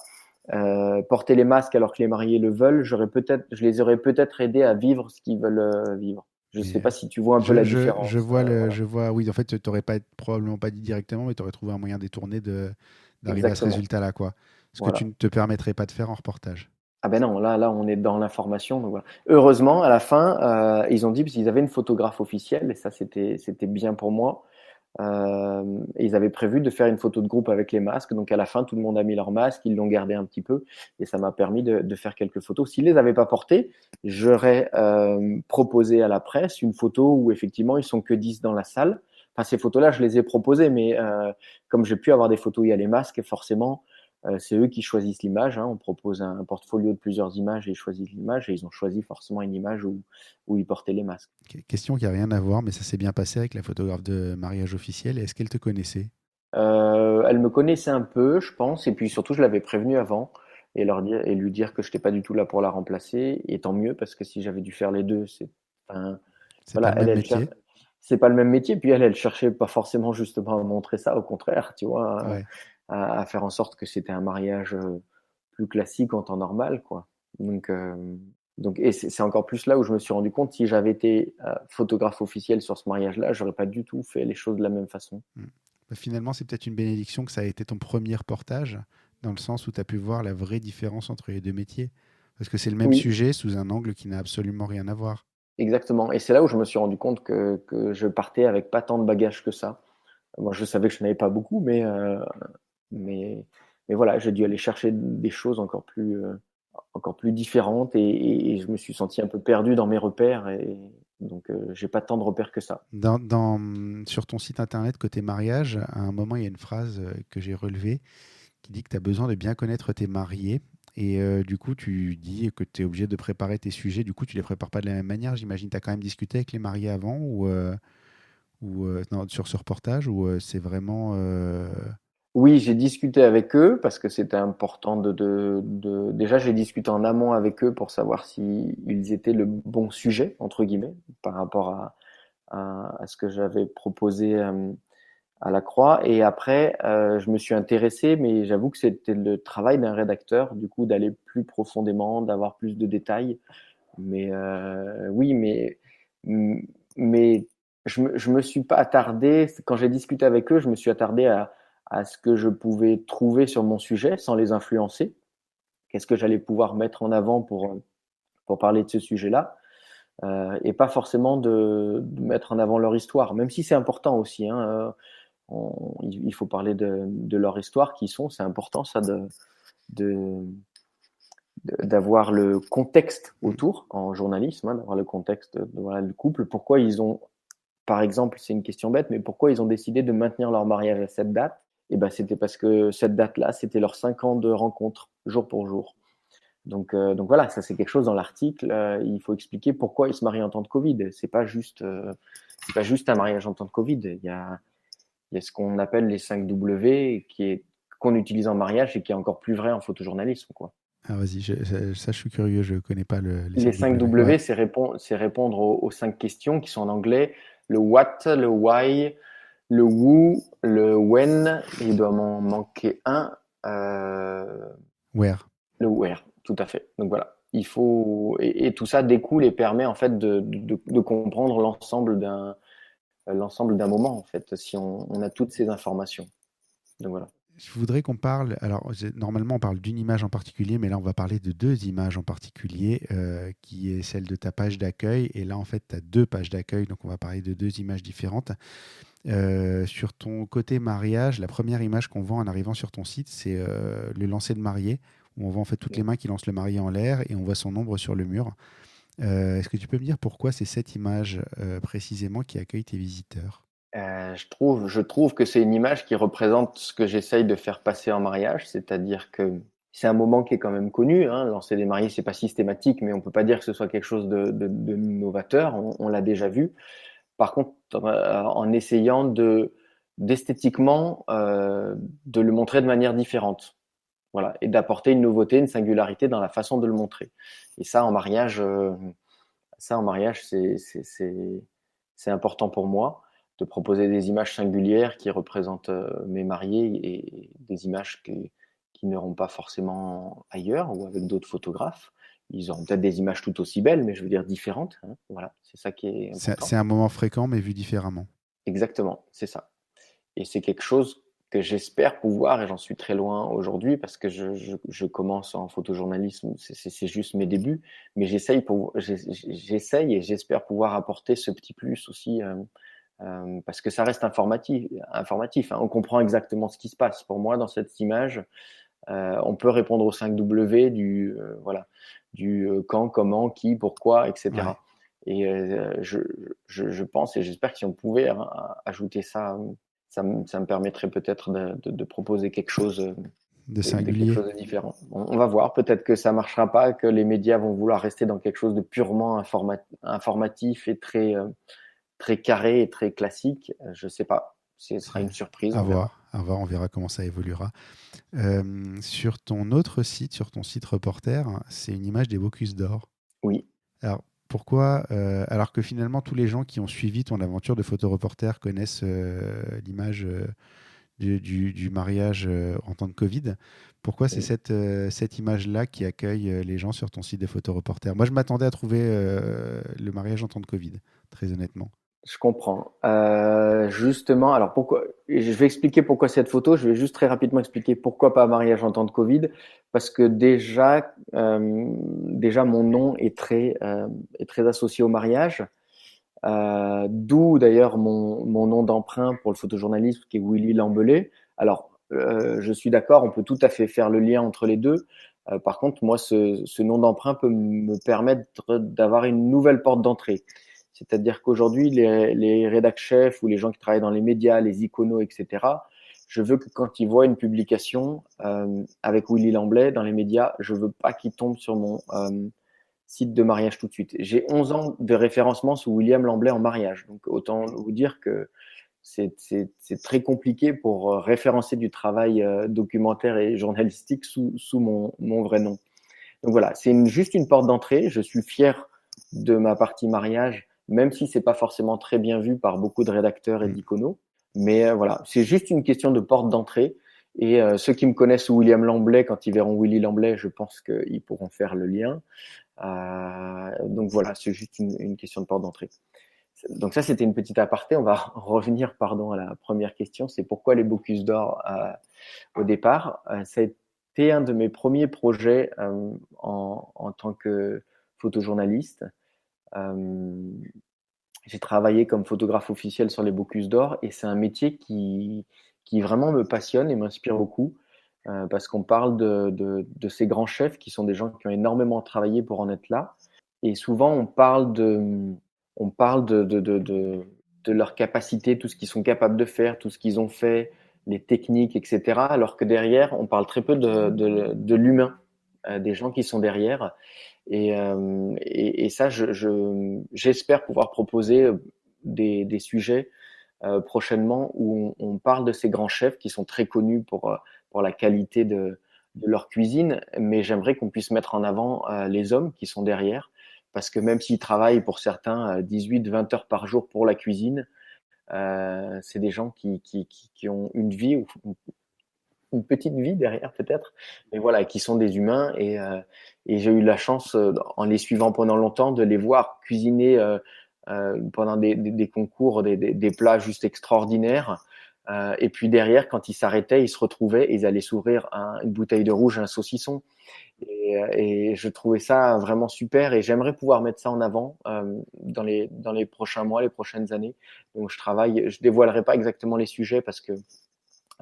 porter les masques alors que les mariés le veulent, je les aurais peut-être aidés à vivre ce qu'ils veulent vivre. Je ne sais Et pas si tu vois un peu la je différence. vois Voilà. je vois, oui, en fait, tu n'aurais pas, probablement pas dit directement, mais tu aurais trouvé un moyen détourné d'arriver à ce Exactement. résultat-là, quoi. Ce que tu Voilà. ne te permettrais pas de faire en reportage. Ah ben non, là, on est dans l'information. Donc voilà. Heureusement, à la fin, ils ont dit, parce qu'ils avaient une photographe officielle, et ça, c'était bien pour moi. Et ils avaient prévu de faire une photo de groupe avec les masques. Donc à la fin, tout le monde a mis leur masque, ils l'ont gardé un petit peu, et ça m'a permis de faire quelques photos. S'ils les avaient pas portés, j'aurais proposé à la presse une photo où effectivement ils sont que 10 dans la salle. Enfin, ces photos-là, je les ai proposées, mais comme j'ai pu avoir des photos où il y a les masques, forcément, c'est eux qui choisissent l'image, hein. On propose un portfolio de plusieurs images et ils choisissent l'image, et ils ont choisi forcément une image où ils portaient les masques. Question qui a rien à voir, mais ça s'est bien passé avec la photographe de mariage officiel. Est-ce qu'elle te connaissait? Elle me connaissait un peu, je pense, et puis surtout, je l'avais prévenu avant et lui dire que je n'étais pas du tout là pour la remplacer. Et tant mieux, parce que si j'avais dû faire les deux, enfin, C'est pas voilà, le même métier. c'est pas le même métier. Puis elle cherchait pas forcément justement à montrer ça, au contraire, tu vois, Ouais. à faire en sorte que c'était un mariage plus classique en temps normal, quoi. Et c'est encore plus là où je me suis rendu compte, si j'avais été photographe officiel sur ce mariage-là, j'aurais pas du tout fait les choses de la même façon. Mm. Bah, finalement, c'est peut-être une bénédiction que ça a été ton premier reportage, dans le sens où tu as pu voir la vraie différence entre les deux métiers. Parce que c'est le même Oui, sujet sous un angle qui n'a absolument rien à voir. exactement. Et c'est là où je me suis rendu compte que je partais avec pas tant de bagages que ça. Moi, je savais que je n'avais pas beaucoup, mais, mais voilà, j'ai dû aller chercher des choses encore plus différentes, et je me suis senti un peu perdu dans mes repères, et donc j'ai pas tant de repères que ça. Sur ton site internet côté mariage, à un moment, il y a une phrase que j'ai relevée qui dit que tu as besoin de bien connaître tes mariés. Et du coup, tu dis que tu es obligé de préparer tes sujets. Du coup, tu les prépares pas de la même manière. J'imagine que tu as quand même discuté avec les mariés avant non, sur ce reportage ou c'est vraiment. Oui, j'ai discuté avec eux parce que c'était important déjà j'ai discuté en amont avec eux pour savoir si ils étaient le bon sujet entre guillemets par rapport à ce que j'avais proposé à la Croix. Et après, je me suis intéressé, mais j'avoue que c'était le travail d'un rédacteur, du coup, d'aller plus profondément, d'avoir plus de détails. Mais oui, mais je me suis pas attardé. Quand j'ai discuté avec eux, je me suis attardé à ce que je pouvais trouver sur mon sujet sans les influencer. Qu'est-ce que j'allais pouvoir mettre en avant pour parler de ce sujet-là, et pas forcément de mettre en avant leur histoire, même si c'est important aussi, hein. Il faut parler de leur histoire, qui sont, c'est important ça de, d'avoir le contexte autour en journalisme, hein, d'avoir le contexte de voilà, le couple. Pourquoi ils ont, par exemple, c'est une question bête, mais pourquoi ils ont décidé de maintenir leur mariage à cette date? Et ben, c'était parce que cette date-là, c'était leurs 5 ans de rencontre, jour pour jour. Donc voilà, ça c'est quelque chose dans l'article. Il faut expliquer pourquoi ils se marient en temps de Covid. C'est pas juste un mariage en temps de Covid. Il y a ce qu'on appelle les 5 W qu'on utilise en mariage et qui est encore plus vrai en photojournalisme, quoi. Ah, vas-y, ça, je suis curieux, je connais pas les Les 5 5 W. W, Ouais. c'est répondre aux 5 questions qui sont en anglais: le what, le why, le who, le when, et il doit m'en manquer un, Where? le where, tout à fait. Donc voilà, il faut, et tout ça découle et permet en fait de comprendre l'ensemble d'un moment, en fait, si on a toutes ces informations. Donc voilà. Je voudrais qu'on parle, alors normalement on parle d'une image en particulier, mais là on va parler de deux images en particulier, qui est celle de ta page d'accueil, et là en fait tu as deux pages d'accueil, donc on va parler de deux images différentes. Sur ton côté mariage, la première image qu'on voit en arrivant sur ton site, c'est le lancer de mariée, où on voit en fait toutes les mains qui lancent le marié en l'air, et on voit son ombre sur le mur. Est-ce que tu peux me dire pourquoi c'est cette image précisément qui accueille tes visiteurs? Je trouve que c'est une image qui représente ce que j'essaye de faire passer en mariage, c'est-à-dire que c'est un moment qui est quand même connu, hein. Lancer des mariés, c'est pas systématique, mais on peut pas dire que ce soit quelque chose de novateur. On l'a déjà vu. Par contre, en essayant d'esthétiquement de le montrer de manière différente, voilà, et d'apporter une nouveauté, une singularité dans la façon de le montrer. Et ça en mariage, c'est important pour moi de proposer des images singulières qui représentent mes mariés et des images qui n'auront pas forcément ailleurs ou avec d'autres photographes. Ils auront peut-être des images tout aussi belles, mais je veux dire différentes, hein. Voilà, c'est ça qui est C'est important. un moment fréquent, mais vu différemment. Exactement, c'est ça. Et c'est quelque chose que j'espère pouvoir, et j'en suis très loin aujourd'hui parce que je commence en photojournalisme, c'est juste mes débuts, mais j'essaye et j'espère pouvoir apporter ce petit plus aussi, parce que ça reste informatif, hein. On comprend exactement ce qui se passe. Pour moi, dans cette image, on peut répondre aux 5 W voilà, quand, comment, qui, pourquoi, Ouais. etc. Et je pense et j'espère que si on pouvait ajouter ça, ça me permettrait peut-être de proposer quelque chose, De quelque singulier. chose de différent. On va voir, peut-être que ça marchera pas, que les médias vont vouloir rester dans quelque chose de purement informatif et très carré et très classique. Je sais pas. Ce sera une surprise, on verra. À voir, on verra comment ça évoluera. Sur ton autre site, sur ton site reporter, c'est une image des Bocuse d'Or. Oui. Alors, pourquoi, alors que finalement tous les gens qui ont suivi ton aventure de photoreporter connaissent l'image du mariage en temps de Covid, pourquoi c'est Oui. cette image-là qui accueille les gens sur ton site de photoreporter? Moi, je m'attendais à trouver le mariage en temps de Covid, très honnêtement. Je comprends. Justement, alors pourquoi, je vais expliquer pourquoi cette photo. Je vais juste très rapidement expliquer pourquoi pas mariage en temps de Covid. Parce que déjà mon nom est très associé au mariage. D'où d'ailleurs mon nom d'emprunt pour le photojournalisme qui est Willy Lambelé. Alors, je suis d'accord, on peut tout à fait faire le lien entre les deux. Par contre, moi, ce nom d'emprunt peut me permettre d'avoir une nouvelle porte d'entrée. C'est-à-dire qu'aujourd'hui, les rédac chefs ou les gens qui travaillent dans les médias, les iconos, etc., je veux que quand ils voient une publication avec Willy Lamblay dans les médias, je veux pas qu'ils tombent sur mon site de mariage tout de suite. J'ai 11 ans de référencement sous William Lamblay en mariage. Donc autant vous dire que c'est très compliqué pour référencer du travail documentaire et journalistique sous mon vrai nom. Donc voilà, c'est juste une porte d'entrée. Je suis fier de ma partie mariage, même si c'est pas forcément très bien vu par beaucoup de rédacteurs et Mm. d'iconos. Mais voilà, c'est juste une question de porte d'entrée. Et ceux qui me connaissent sous William Lamblay, quand ils verront Willy Lamblay, je pense qu'ils pourront faire le lien. Donc voilà, c'est juste une question de porte d'entrée. Donc ça, c'était une petite aparté. On va revenir, pardon, à la première question. C'est pourquoi les Bocuse d'Or au départ. Ça a été un de mes premiers projets en tant que photojournaliste. J'ai travaillé comme photographe officiel sur les Bocuse d'Or et c'est un métier qui vraiment me passionne et m'inspire beaucoup. parce qu'on parle de ces grands chefs qui sont des gens qui ont énormément travaillé pour en être là. Et souvent, on parle de leur capacité, tout ce qu'ils sont capables de faire, tout ce qu'ils ont fait, les techniques, etc. Alors que derrière, on parle très peu de l'humain, des gens qui sont derrière. Et ça, j'espère pouvoir proposer des sujets prochainement où on parle de ces grands chefs qui sont très connus pour la qualité de leur cuisine, mais j'aimerais qu'on puisse mettre en avant les hommes qui sont derrière, parce que même s'ils travaillent pour certains 18-20 heures par jour pour la cuisine, c'est des gens qui ont une vie, ou une petite vie derrière peut-être, mais voilà, qui sont des humains. Et j'ai eu la chance, en les suivant pendant longtemps, de les voir cuisiner pendant des concours, des plats juste extraordinaires. Et puis derrière, quand ils s'arrêtaient, ils se retrouvaient et ils allaient s'ouvrir une bouteille de rouge, un saucisson. Et je trouvais ça vraiment super et j'aimerais pouvoir mettre ça en avant dans les prochains mois, les prochaines années. Donc je dévoilerai pas exactement les sujets parce que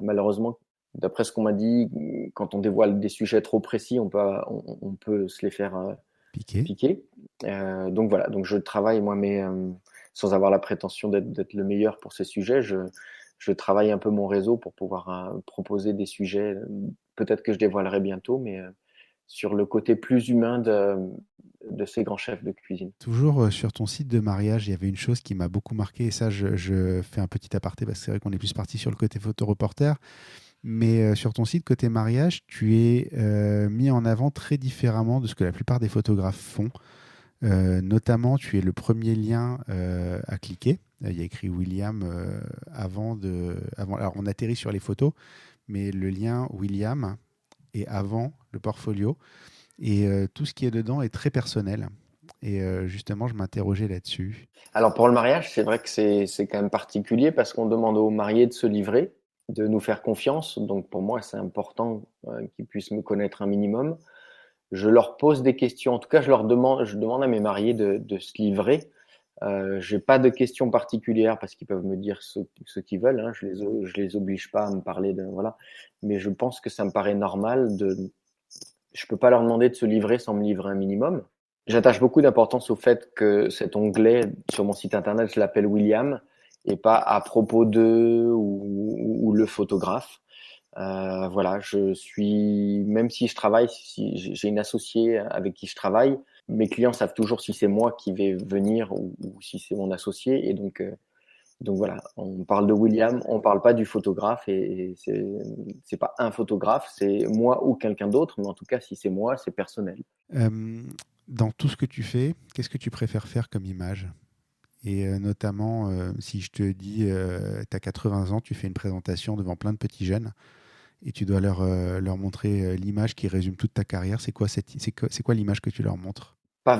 malheureusement, d'après ce qu'on m'a dit, quand on dévoile des sujets trop précis, on peut se les faire Piqué. piquer. Donc voilà, donc je travaille moi, mais sans avoir la prétention d'être le meilleur pour ces sujets, je travaille un peu mon réseau pour pouvoir proposer des sujets, peut-être que je dévoilerai bientôt, mais sur le côté plus humain de ces grands chefs de cuisine. Toujours sur ton site de mariage, il y avait une chose qui m'a beaucoup marqué, et ça, je fais un petit aparté parce que c'est vrai qu'on est plus parti sur le côté photoreporter, mais sur ton site côté mariage, tu es mis en avant très différemment de ce que la plupart des photographes font. Notamment, tu es le premier lien à cliquer. Il y a écrit William avant. Alors, on atterrit sur les photos, mais le lien William est avant le portfolio. Et tout ce qui est dedans est très personnel. Et justement, je m'interrogeais là-dessus. Alors pour le mariage, c'est vrai que c'est quand même particulier parce qu'on demande aux mariés de se livrer, de nous faire confiance. Donc pour moi, c'est important qu'ils puissent me connaître un minimum. Je leur pose des questions. En tout cas, je demande à mes mariés de se livrer. J'ai pas de questions particulières parce qu'ils peuvent me dire ce qu'ils veulent. Hein. Je les oblige pas à me parler de voilà. Mais je pense que ça me paraît normal je peux pas leur demander de se livrer sans me livrer un minimum. J'attache beaucoup d'importance au fait que cet onglet sur mon site internet, je l'appelle William et pas à propos de ou le photographe. Voilà, même si je travaille, si j'ai une associée avec qui je travaille, mes clients savent toujours si c'est moi qui vais venir ou si c'est mon associé. Et donc voilà, on parle de William, on parle pas du photographe et c'est pas un photographe, c'est moi ou quelqu'un d'autre, mais en tout cas, si c'est moi, c'est personnel. Euh, Dans tout ce que tu fais, qu'est-ce que tu préfères faire comme image? Et notamment, si je te dis, tu as 80 ans, tu fais une présentation devant plein de petits jeunes et tu dois leur montrer l'image qui résume toute ta carrière. C'est quoi l'image que tu leur montres? Pas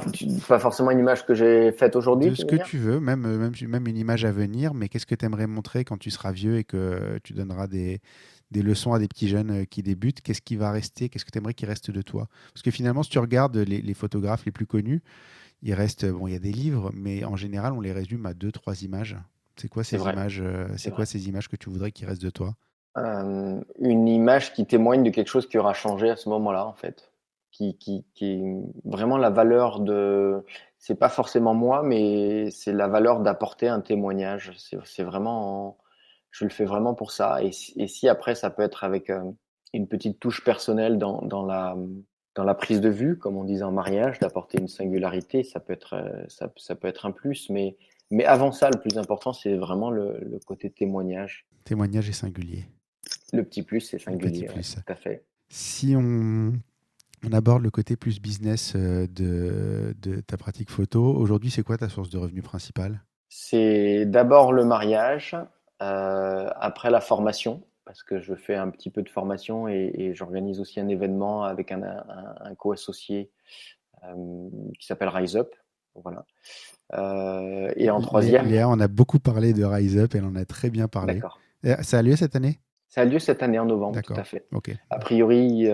forcément une image que j'ai faite aujourd'hui, De tu ce veux que dire? tu veux, même une image à venir, mais qu'est-ce que tu aimerais montrer quand tu seras vieux et que tu donneras des leçons à des petits jeunes qui débutent? Qu'est-ce qui va rester? Qu'est-ce que tu aimerais qu'il reste de toi? Parce que finalement, si tu regardes les photographes les plus connus, il reste, bon, il y a des livres, mais en général, on les résume à deux, trois images. C'est quoi C'est ces vrai, images, c'est c'est quoi vrai. ces images que tu voudrais qu'il reste de toi? Une image qui témoigne de quelque chose qui aura changé à ce moment-là, en fait. Qui est vraiment la valeur de. C'est pas forcément moi, mais c'est la valeur d'apporter un témoignage. C'est vraiment. Je le fais vraiment pour ça. Et si après, ça peut être avec une petite touche personnelle dans la prise de vue, comme on disait en mariage, d'apporter une singularité, ça peut être un plus. Mais avant ça, le plus important, c'est vraiment le côté témoignage. Témoignage et singulier. Le petit plus, c'est Le petit singulier, ouais, plus. tout à fait. Si on aborde le côté plus business de ta pratique photo, aujourd'hui, c'est quoi ta source de revenus principale? C'est d'abord le mariage, après la formation, parce que je fais un petit peu de formation et j'organise aussi un événement avec un co-associé qui s'appelle Rise Up. Voilà. Et en troisième, Léa, on a beaucoup parlé de Rise Up, elle en a très bien parlé. d'accord. Ça a lieu cette année? Ça a lieu cette année en novembre, tout à D'accord, fait. ok. A priori,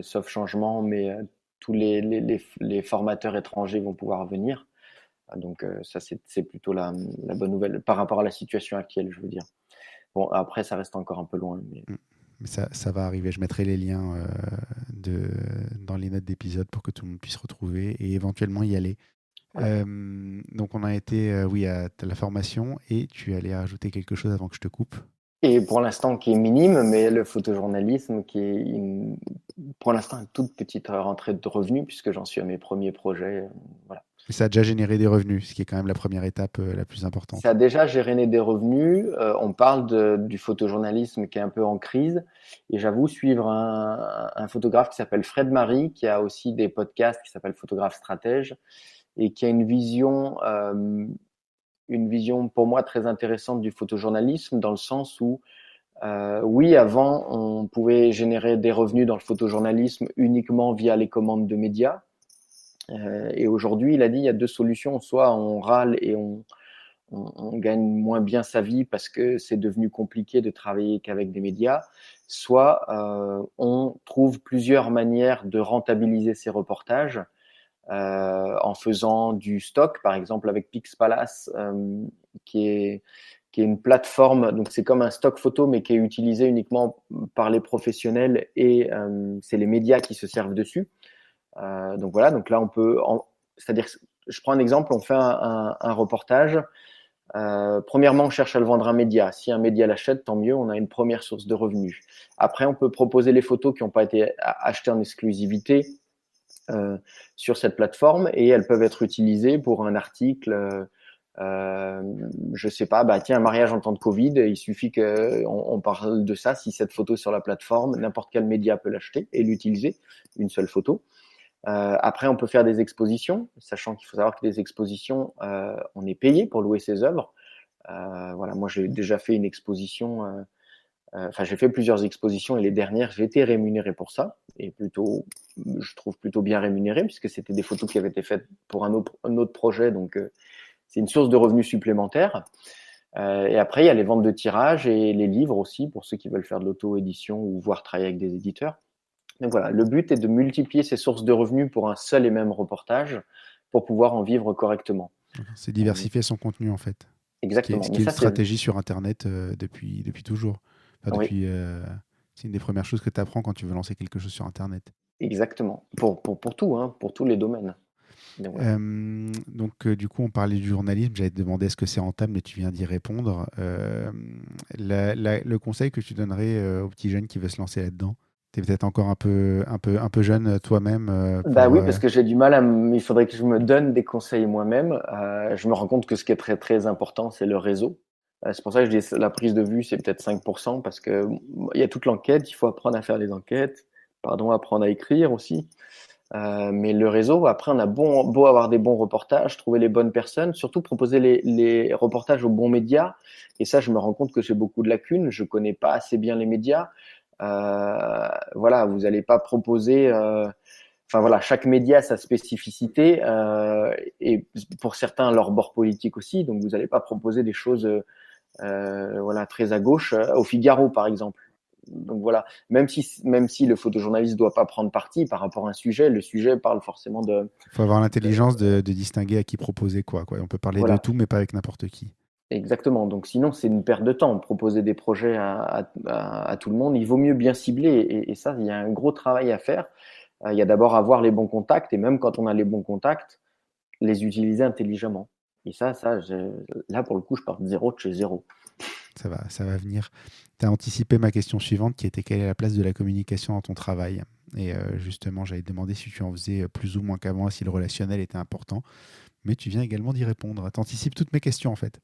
sauf changement, mais tous les formateurs étrangers vont pouvoir venir. Donc ça, c'est plutôt la bonne nouvelle par rapport à la situation actuelle, je veux dire. Bon, après, ça reste encore un peu loin. Mais... Mais ça va arriver. Je mettrai les liens dans les notes d'épisode pour que tout le monde puisse retrouver et éventuellement y aller. Voilà. Donc, on a été oui, à la formation et tu allais rajouter quelque chose avant que je te coupe. Et pour l'instant, qui est minime, mais le photojournalisme, qui est pour l'instant une toute petite rentrée de revenus, puisque j'en suis à mes premiers projets. Voilà. Et ça a déjà généré des revenus, ce qui est quand même la première étape la plus importante. Ça a déjà générer des revenus. On parle du photojournalisme qui est un peu en crise. Et j'avoue suivre un photographe qui s'appelle Fred Marie, qui a aussi des podcasts qui s'appellent Photographe Stratège, et qui a une vision pour moi très intéressante du photojournalisme, dans le sens où, oui, avant, on pouvait générer des revenus dans le photojournalisme uniquement via les commandes de médias. Et aujourd'hui, il a dit, il y a deux solutions. Soit on râle et on gagne moins bien sa vie parce que c'est devenu compliqué de travailler qu'avec des médias, soit on trouve plusieurs manières de rentabiliser ses reportages en faisant du stock, par exemple avec Pixpalace, qui est une plateforme, donc c'est comme un stock photo, mais qui est utilisé uniquement par les professionnels et c'est les médias qui se servent dessus. Donc voilà, donc là on peut, c'est-à-dire, je prends un exemple, on fait un reportage. Premièrement, on cherche à le vendre à un média. Si un média l'achète, tant mieux, on a une première source de revenus. Après, on peut proposer les photos qui n'ont pas été achetées en exclusivité sur cette plateforme et elles peuvent être utilisées pour un article. Je sais pas, bah tiens, un mariage en temps de Covid, il suffit qu'on parle de ça. Si cette photo est sur la plateforme, n'importe quel média peut l'acheter et l'utiliser, une seule photo. Après, on peut faire des expositions, sachant qu'il faut savoir que les expositions, on est payé pour louer ses œuvres. Voilà, moi j'ai déjà fait une exposition, enfin j'ai fait plusieurs expositions et les dernières, j'ai été rémunéré pour ça et plutôt, je trouve plutôt bien rémunéré puisque c'était des photos qui avaient été faites pour un autre projet, donc c'est une source de revenus supplémentaire. Et après, il y a les ventes de tirages et les livres aussi pour ceux qui veulent faire de l'auto-édition ou voire travailler avec des éditeurs. Donc voilà, le but est de multiplier ces sources de revenus pour un seul et même reportage pour pouvoir en vivre correctement. C'est diversifier son contenu en fait. Exactement. Ce qui est une stratégie sur Internet depuis toujours. Enfin, Oui. C'est une des premières choses que tu apprends quand tu veux lancer quelque chose sur Internet. Exactement. Pour tout, hein, pour tous les domaines. Donc, voilà. Du coup, on parlait du journalisme. J'allais te demander est-ce que c'est rentable, mais tu viens d'y répondre. Le conseil que tu donnerais aux petits jeunes qui veulent se lancer là-dedans? Tu es peut-être encore un peu jeune toi-même. Bah oui, parce que j'ai du mal il faudrait que je me donne des conseils moi-même. Je me rends compte que ce qui est très, très important, c'est le réseau. C'est pour ça que je dis la prise de vue, c'est peut-être 5%, parce que il y a toute l'enquête, il faut apprendre à faire les enquêtes, apprendre à écrire aussi. Mais le réseau, après, on a beau avoir des bons reportages, trouver les bonnes personnes, surtout proposer les reportages aux bons médias. Et ça, je me rends compte que j'ai beaucoup de lacunes. Je connais pas assez bien les médias. Voilà, vous n'allez pas proposer. Enfin voilà, chaque média a sa spécificité et pour certains leur bord politique aussi. Donc vous n'allez pas proposer des choses voilà très à gauche au Figaro par exemple. Donc voilà, même si le photojournaliste doit pas prendre parti par rapport à un sujet, le sujet parle forcément de. Il faut avoir l'intelligence de distinguer à qui proposer quoi. On peut parler de tout, mais pas avec n'importe qui. Exactement. Donc sinon, c'est une perte de temps. Proposer des projets à tout le monde, il vaut mieux bien cibler. Et ça, il y a un gros travail à faire. Il y a d'abord avoir les bons contacts. Et même quand on a les bons contacts, les utiliser intelligemment. Et là, pour le coup, je pars de zéro de chez zéro. Ça va venir. Tu as anticipé ma question suivante qui était quelle est la place de la communication dans ton travail? Et justement, j'allais te demander si tu en faisais plus ou moins qu'avant, si le relationnel était important. Mais tu viens également d'y répondre. Tu anticipes toutes mes questions en fait.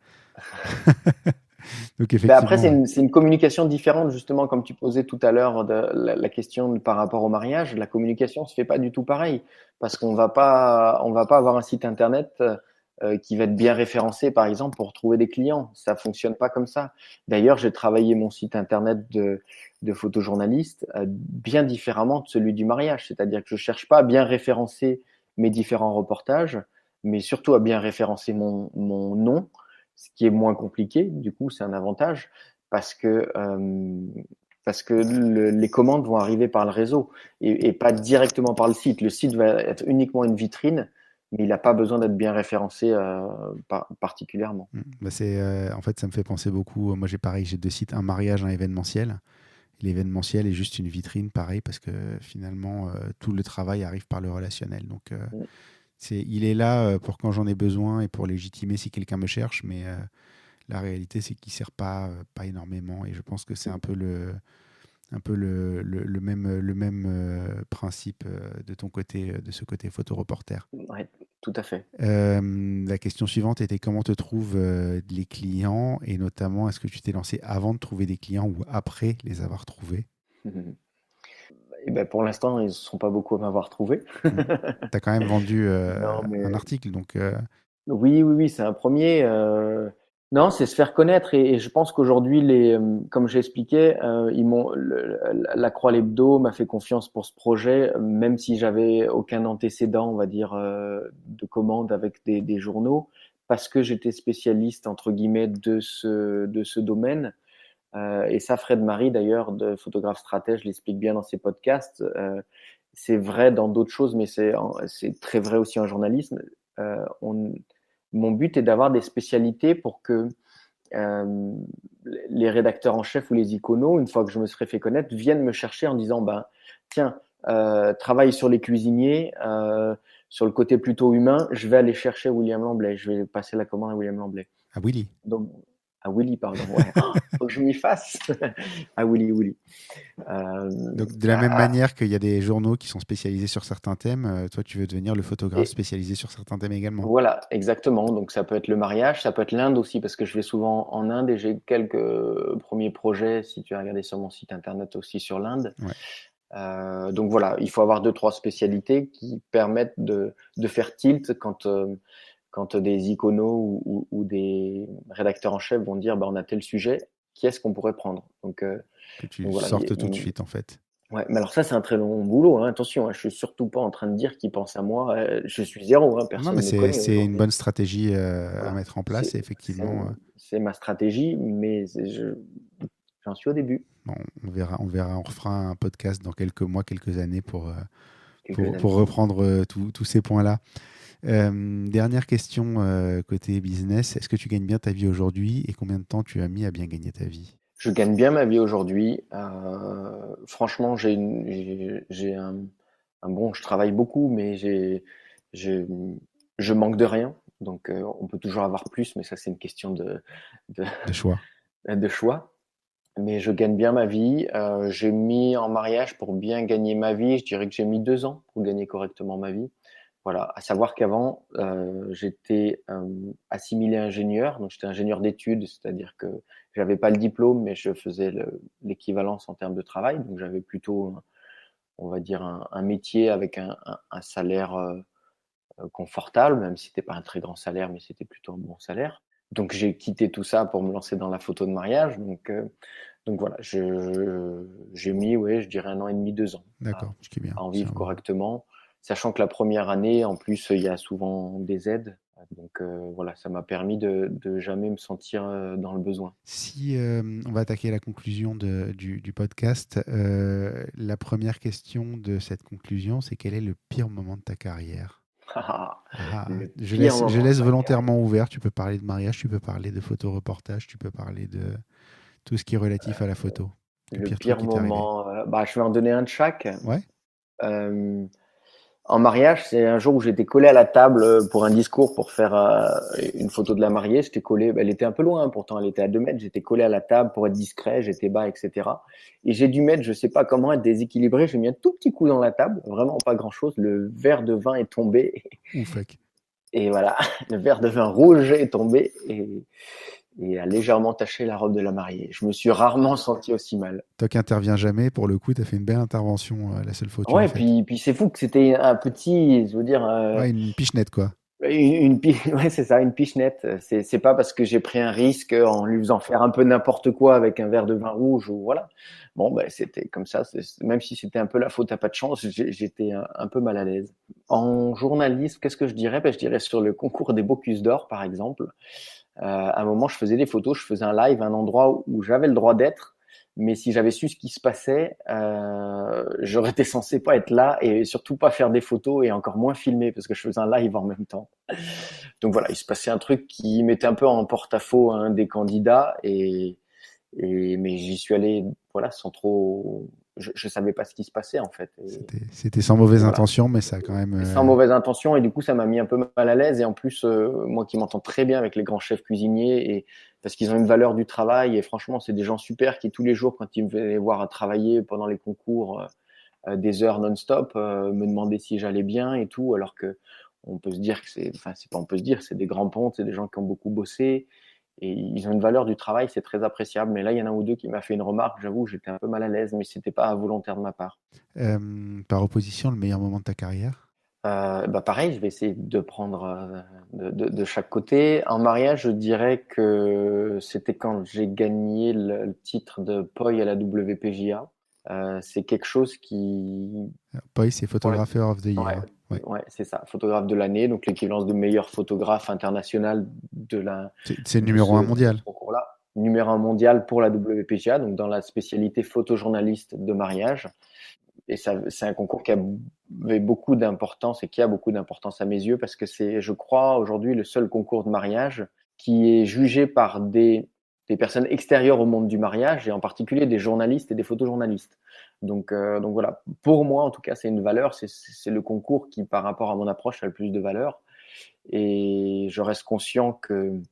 Donc, effectivement, après, c'est une communication différente, justement, comme tu posais tout à l'heure la question par rapport au mariage. La communication se fait pas du tout pareil parce qu'on va pas avoir un site internet qui va être bien référencé, par exemple, pour trouver des clients. Ça fonctionne pas comme ça. D'ailleurs, j'ai travaillé mon site internet de photojournaliste bien différemment de celui du mariage. C'est-à-dire que je cherche pas à bien référencer mes différents reportages, mais surtout à bien référencer mon nom, ce qui est moins compliqué. Du coup, c'est un avantage parce que les commandes vont arriver par le réseau et pas directement par le site. Le site va être uniquement une vitrine, mais il n'a pas besoin d'être bien référencé particulièrement. En fait, ça me fait penser beaucoup. Moi, j'ai 2 sites, un mariage, un événementiel. l'événementiel est juste une vitrine, pareil, parce que finalement, tout le travail arrive par le relationnel. Donc, il est là pour quand j'en ai besoin et pour légitimer si quelqu'un me cherche, mais la réalité, c'est qu'il ne sert pas énormément. Et je pense que c'est un peu le même principe de ton côté, de ce côté photoreporter. Ouais, tout à fait. La question suivante était comment te trouvent les clients et notamment est-ce que tu t'es lancé avant de trouver des clients ou après les avoir trouvés? Et ben pour l'instant, ils ne sont pas beaucoup à m'avoir trouvé. Tu as quand même vendu Non, mais un article, donc oui, oui, oui, c'est un premier. Non, c'est se faire connaître et je pense qu'aujourd'hui, comme j'expliquais, la Croix l'Hebdo m'a fait confiance pour ce projet, même si j'avais aucun antécédent, on va dire, de commande avec des journaux, parce que j'étais spécialiste entre guillemets de ce domaine. Et ça, Fred Marie, d'ailleurs, de photographe stratège, l'explique bien dans ses podcasts. C'est vrai dans d'autres choses, mais c'est très vrai aussi en journalisme. Mon but est d'avoir des spécialités pour que les rédacteurs en chef ou les iconos, une fois que je me serai fait connaître, viennent me chercher en disant tiens, travaille sur les cuisiniers, sur le côté plutôt humain, je vais aller chercher William Lamblay, je vais passer la commande à William Lamblay. à Willy. Donc, à Willy, pardon. Ouais. Faut que je m'y fasse. À Willy. Donc, de la même manière qu'il y a des journaux qui sont spécialisés sur certains thèmes, toi, tu veux devenir le photographe spécialisé sur certains thèmes également. Voilà, exactement. Donc, ça peut être le mariage, ça peut être l'Inde aussi, parce que je vais souvent en Inde et j'ai quelques premiers projets, si tu as regardé sur mon site internet aussi sur l'Inde. Ouais. Donc voilà, il faut avoir 2-3 spécialités qui permettent de faire tilt quand des iconos ou des rédacteurs en chef vont dire on a tel sujet, qui est-ce qu'on pourrait prendre? Que tu voilà, sortes tout de suite, en fait. Ouais, mais alors ça, c'est un très long boulot, hein. Attention, hein, je suis surtout pas en train de dire qu'ils pensent à moi. Je suis zéro, hein, personne Non, mais ne me connaît c'est une aujourd'hui. bonne stratégie à Voilà. mettre en place, et effectivement. C'est ma stratégie, mais j'en suis au début. Bon, on verra, on refera un podcast dans quelques mois, quelques années pour Quelques années. reprendre tous ces points-là. Dernière question côté business, est-ce que tu gagnes bien ta vie aujourd'hui et combien de temps tu as mis à bien gagner ta vie? Je gagne bien ma vie aujourd'hui. Franchement, je travaille beaucoup, mais je manque de rien. Donc, on peut toujours avoir plus, mais ça, c'est une question de choix. de choix. Mais je gagne bien ma vie. J'ai mis en mariage pour bien gagner ma vie. Je dirais que j'ai mis 2 ans pour gagner correctement ma vie. Voilà. À savoir qu'avant, j'étais assimilé ingénieur. Donc, j'étais ingénieur d'études, c'est-à-dire que j'avais pas le diplôme, mais je faisais l'équivalence en termes de travail. Donc, j'avais plutôt, on va dire, un métier avec un salaire confortable, même si c'était pas un très grand salaire, mais c'était plutôt un bon salaire. Donc, j'ai quitté tout ça pour me lancer dans la photo de mariage. Donc voilà, j'ai mis, je dirais 1 an et demi, 2 ans D'accord, ce qui est bien. à en vivre correctement, sachant que la première année, en plus, il y a souvent des aides. Donc voilà, ça m'a permis de jamais me sentir dans le besoin. Si on va attaquer la conclusion du podcast, la première question de cette conclusion, c'est quel est le pire moment de ta carrière? Je laisse volontairement ouvert. Tu peux parler de mariage, tu peux parler de photoreportage, tu peux parler de tout ce qui est relatif à la photo. Le pire moment, je vais en donner un de chaque. Ouais. En mariage, c'est un jour où j'étais collé à la table pour un discours pour faire une photo de la mariée. J'étais collé, elle était un peu loin, pourtant elle était à 2 mètres. J'étais collé à la table pour être discret, j'étais bas, etc. Et j'ai dû mettre, je sais pas comment, être déséquilibré. J'ai mis un tout petit coup dans la table, vraiment pas grand-chose. Le verre de vin est tombé. Oufec. Et voilà, le verre de vin rouge est tombé et a légèrement taché la robe de la mariée. Je me suis rarement senti aussi mal. Toi qui interviens jamais, pour le coup, tu as fait une belle intervention, la seule photo. Ouais, puis c'est fou que c'était un petit, je veux dire... une pichenette, quoi. Ouais, c'est ça, une pichenette. C'est pas parce que j'ai pris un risque en lui faisant faire un peu n'importe quoi avec un verre de vin rouge ou voilà. Bon, c'était comme ça. Même si c'était un peu la faute à pas de chance, j'étais un peu mal à l'aise. En journalisme, qu'est-ce que je dirais? Je dirais sur le concours des Bocuse d'Or, par exemple. À un moment, je faisais des photos, je faisais un live à un endroit où j'avais le droit d'être, mais si j'avais su ce qui se passait, j'aurais été censé pas être là et surtout pas faire des photos et encore moins filmer parce que je faisais un live en même temps. Donc voilà, il se passait un truc qui mettait un peu en porte-à-faux un des candidats et Mais j'y suis allé, voilà, sans trop. Je savais pas ce qui se passait en fait. C'était sans mauvaise Voilà. intention, mais ça a quand même. Sans mauvaise intention, et du coup, ça m'a mis un peu mal à l'aise. Et en plus, moi qui m'entends très bien avec les grands chefs cuisiniers, et parce qu'ils ont une valeur du travail, et franchement, c'est des gens super qui tous les jours, quand ils me venaient voir travailler pendant les concours, des heures non-stop, me demandaient si j'allais bien et tout, alors que on peut se dire que c'est pas on peut se dire, c'est des grands pontes, c'est des gens qui ont beaucoup bossé, et ils ont une valeur du travail, c'est très appréciable. Mais là, il y en a un ou deux qui m'a fait une remarque, j'avoue, j'étais un peu mal à l'aise, mais c'était pas volontaire de ma part. Par opposition, le meilleur moment de ta carrière? Bah pareil, je vais essayer de prendre de chaque côté. En mariage, je dirais que c'était quand j'ai gagné le titre de POI à la WPJA. C'est quelque chose qui, Poi, c'est Photographer of the ouais, Year. Ouais. ouais, c'est ça, photographe de l'année, donc l'équivalence de meilleur photographe international C'est le de numéro un de mondial. ce concours-là. Numéro un mondial pour la WPGA, donc dans la spécialité photojournaliste de mariage. Et ça, c'est un concours qui avait beaucoup d'importance et qui a beaucoup d'importance à mes yeux, parce que c'est, je crois, aujourd'hui le seul concours de mariage qui est jugé par des personnes extérieures au monde du mariage, et en particulier des journalistes et des photojournalistes. Donc voilà, pour moi en tout cas, c'est une valeur, c'est le concours qui, par rapport à mon approche, a le plus de valeur. Et je reste conscient qu'il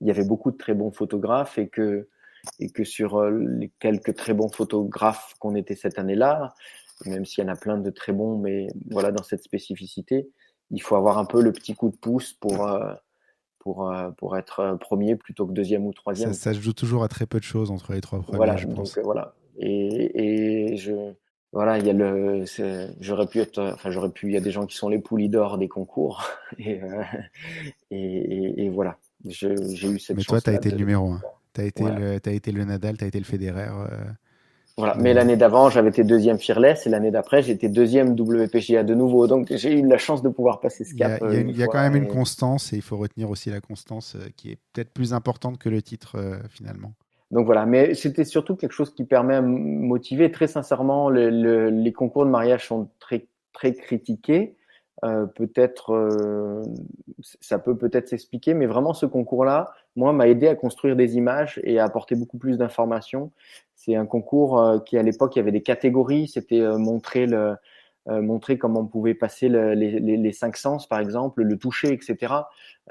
y avait beaucoup de très bons photographes, et que sur les quelques très bons photographes qu'on était cette année-là, même s'il y en a plein de très bons, mais voilà, dans cette spécificité, il faut avoir un peu le petit coup de pouce pour être premier plutôt que deuxième ou troisième. Ça se joue toujours à très peu de choses entre les trois premiers, Voilà, je donc pense. voilà. Voilà, il y a j'aurais pu être, enfin j'aurais pu, il y a des gens qui sont les poulies d'or des concours, et voilà. J'ai eu cette Mais toi, tu as chance-là été le de numéro un. voilà. T'as été le Nadal, tu as été le Federer. Voilà. Mais de- l'année d'avant, j'avais été deuxième Fearless, et l'année d'après, j'étais deuxième WPGA de nouveau. Donc, j'ai eu la chance de pouvoir passer ce cap une Il y a quand même fois. une constance, et il faut retenir aussi la constance qui est peut-être plus importante que le titre finalement. Donc voilà. Mais c'était surtout quelque chose qui permet à me motiver. Très sincèrement, les concours de mariage sont très, très critiqués. Peut-être, ça peut peut-être s'expliquer, mais vraiment, ce concours-là, moi, m'a aidé à construire des images et à apporter beaucoup plus d'informations. C'est un concours qui, à l'époque, il y avait des catégories. C'était montrer comment on pouvait passer les cinq sens, par exemple, le toucher, etc.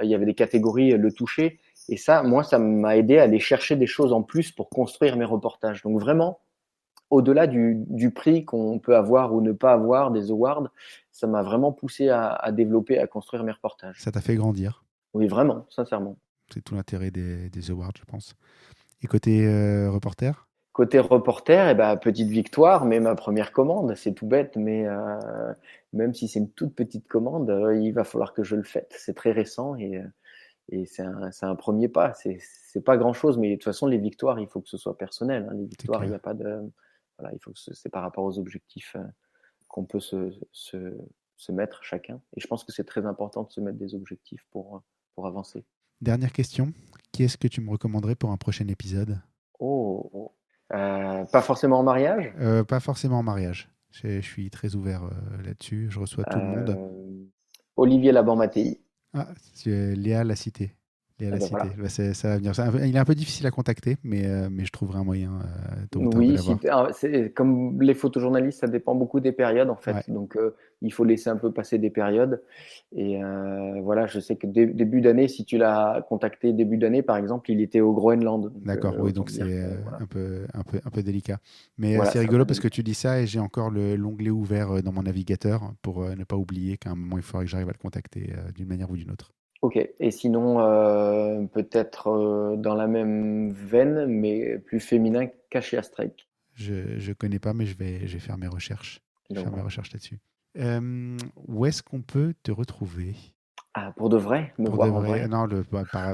Il y avait des catégories, le toucher. Et ça, moi, ça m'a aidé à aller chercher des choses en plus pour construire mes reportages. Donc vraiment, au-delà du prix qu'on peut avoir ou ne pas avoir, des awards, ça m'a vraiment poussé à développer, à construire mes reportages. Ça t'a fait grandir. Oui, vraiment, sincèrement. C'est tout l'intérêt des awards, je pense. Et côté reporter? Côté reporter, eh ben, petite victoire, mais ma première commande, c'est tout bête, mais même si c'est une toute petite commande, il va falloir que je le fête. C'est très récent, et c'est un premier pas. C'est pas grand-chose, mais de toute façon, les victoires, il faut que ce soit personnel, hein. Les C'est victoires, il n'y clair. a pas de. Voilà, il faut que c'est par rapport aux objectifs qu'on peut se mettre chacun. Et je pense que c'est très important de se mettre des objectifs pour avancer. Dernière question. Qui est-ce que tu me recommanderais pour un prochain épisode? Oh, oh. Pas forcément en mariage. Pas forcément en mariage. Je suis très ouvert là-dessus. Je reçois tout le monde. Olivier Laban-Mattei. Ah, Léa l'a cité. Léa Eh l'a ben cité. voilà. Bah, ça va venir. Il est un peu difficile à contacter, mais je trouverai un moyen tôt ou tard de Oui, l'avoir. c'est comme les photojournalistes, ça dépend beaucoup des périodes en Ouais, fait. Donc il faut laisser un peu passer des périodes. Et voilà, je sais que début d'année, si tu l'as contacté début d'année, par exemple, il était au Groenland. Donc d'accord. Oui, autant donc dire c'est que voilà, un peu délicat. Mais voilà, c'est c'est un peu rigolo parce que délicat. tu dis ça et j'ai encore l'onglet ouvert dans mon navigateur pour ne pas oublier qu'à un moment, il faudrait que j'arrive à le contacter d'une manière ou d'une autre. Ok. Et sinon, peut-être dans la même veine, mais plus féminin, Caché Astrek. Je connais pas, mais je vais faire mes recherches. Je vais Donc faire mes voilà. recherches là-dessus. Où est-ce qu'on peut te retrouver? Ah, pour de vrai, me Pour de voir en vrai? vrai. Non,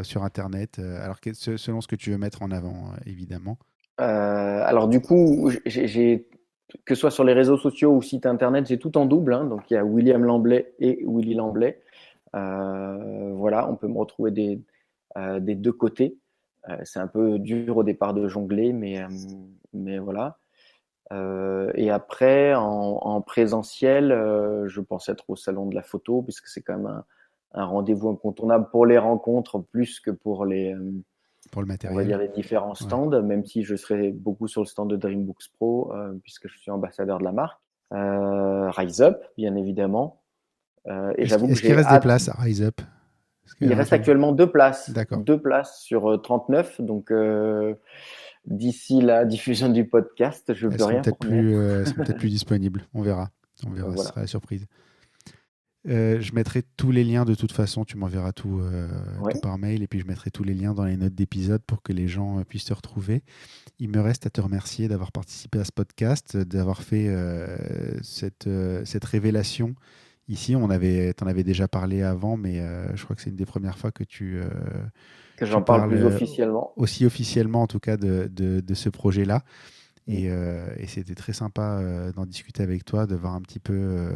sur Internet. Alors, selon ce que tu veux mettre en avant, évidemment. Alors du coup, que ce soit sur les réseaux sociaux ou site internet, j'ai tout en double, hein. Donc il y a William Lamblay et Willy Lamblay. Voilà, on peut me retrouver des deux côtés. C'est un peu dur au départ de jongler, mais voilà. Et après, en présentiel, je pense être au salon de la photo, puisque c'est quand même un rendez-vous incontournable pour les rencontres plus que pour pour le on va matériel. dire, les différents stands, même si je serai beaucoup sur le stand de DreamBooks Pro, puisque je suis ambassadeur de la marque. Rise Up, bien évidemment. Et j'avoue que Est-ce qu'il j'ai reste des hâte. places à Rise Up? Il reste actuellement 2 places. D'accord. 2 places sur 39. Donc, d'ici la diffusion du podcast, je ne peux rien promettre. Elles seront peut-être plus disponibles. On verra. Voilà. Ce sera la surprise. Je mettrai tous les liens de toute façon. Tu m'enverras tout par mail et puis je mettrai tous les liens dans les notes d'épisode pour que les gens puissent te retrouver. Il me reste à te remercier d'avoir participé à ce podcast, d'avoir fait cette révélation. Ici, t'en avais déjà parlé avant, mais je crois que c'est une des premières fois que que j'en parle plus officiellement. Aussi officiellement, en tout cas, de ce projet-là. Et c'était très sympa d'en discuter avec toi, de voir un petit peu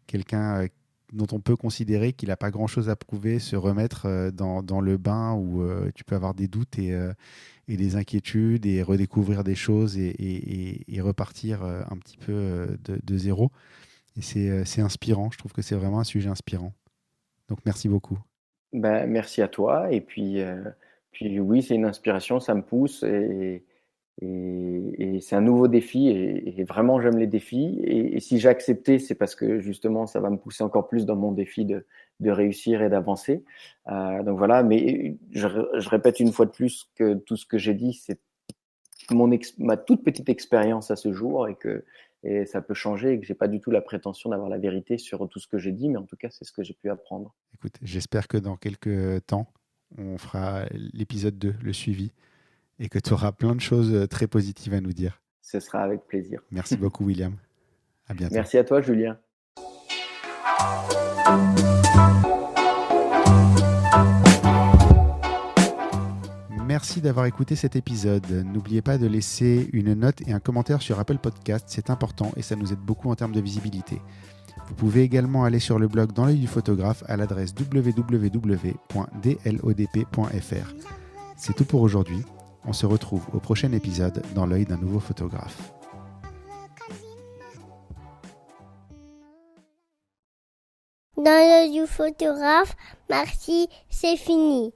quelqu'un dont on peut considérer qu'il n'a pas grand-chose à prouver, se remettre dans le bain où tu peux avoir des doutes et des inquiétudes et redécouvrir des choses et repartir un petit peu de zéro. Et c'est inspirant. Je trouve que c'est vraiment un sujet inspirant. Donc, merci beaucoup. Merci à toi. Et puis oui, c'est une inspiration, ça me pousse et c'est un nouveau défi et vraiment j'aime les défis. Et si j'ai accepté, c'est parce que justement, ça va me pousser encore plus dans mon défi de réussir et d'avancer. Donc voilà, mais je répète une fois de plus que tout ce que j'ai dit, c'est ma toute petite expérience à ce jour et ça peut changer et que j'ai pas du tout la prétention d'avoir la vérité sur tout ce que j'ai dit, mais en tout cas, c'est ce que j'ai pu apprendre. Écoute, j'espère que dans quelques temps, on fera l'épisode 2, le suivi, et que tu auras plein de choses très positives à nous dire. Ce sera avec plaisir. Merci beaucoup, William. À bientôt. Merci à toi, Julien. Merci d'avoir écouté cet épisode. N'oubliez pas de laisser une note et un commentaire sur Apple Podcast, c'est important et ça nous aide beaucoup en termes de visibilité. Vous pouvez également aller sur le blog Dans l'œil du photographe à l'adresse www.dlodp.fr. C'est tout pour aujourd'hui. On se retrouve au prochain épisode dans l'œil d'un nouveau photographe. Dans l'œil du photographe, merci, c'est fini.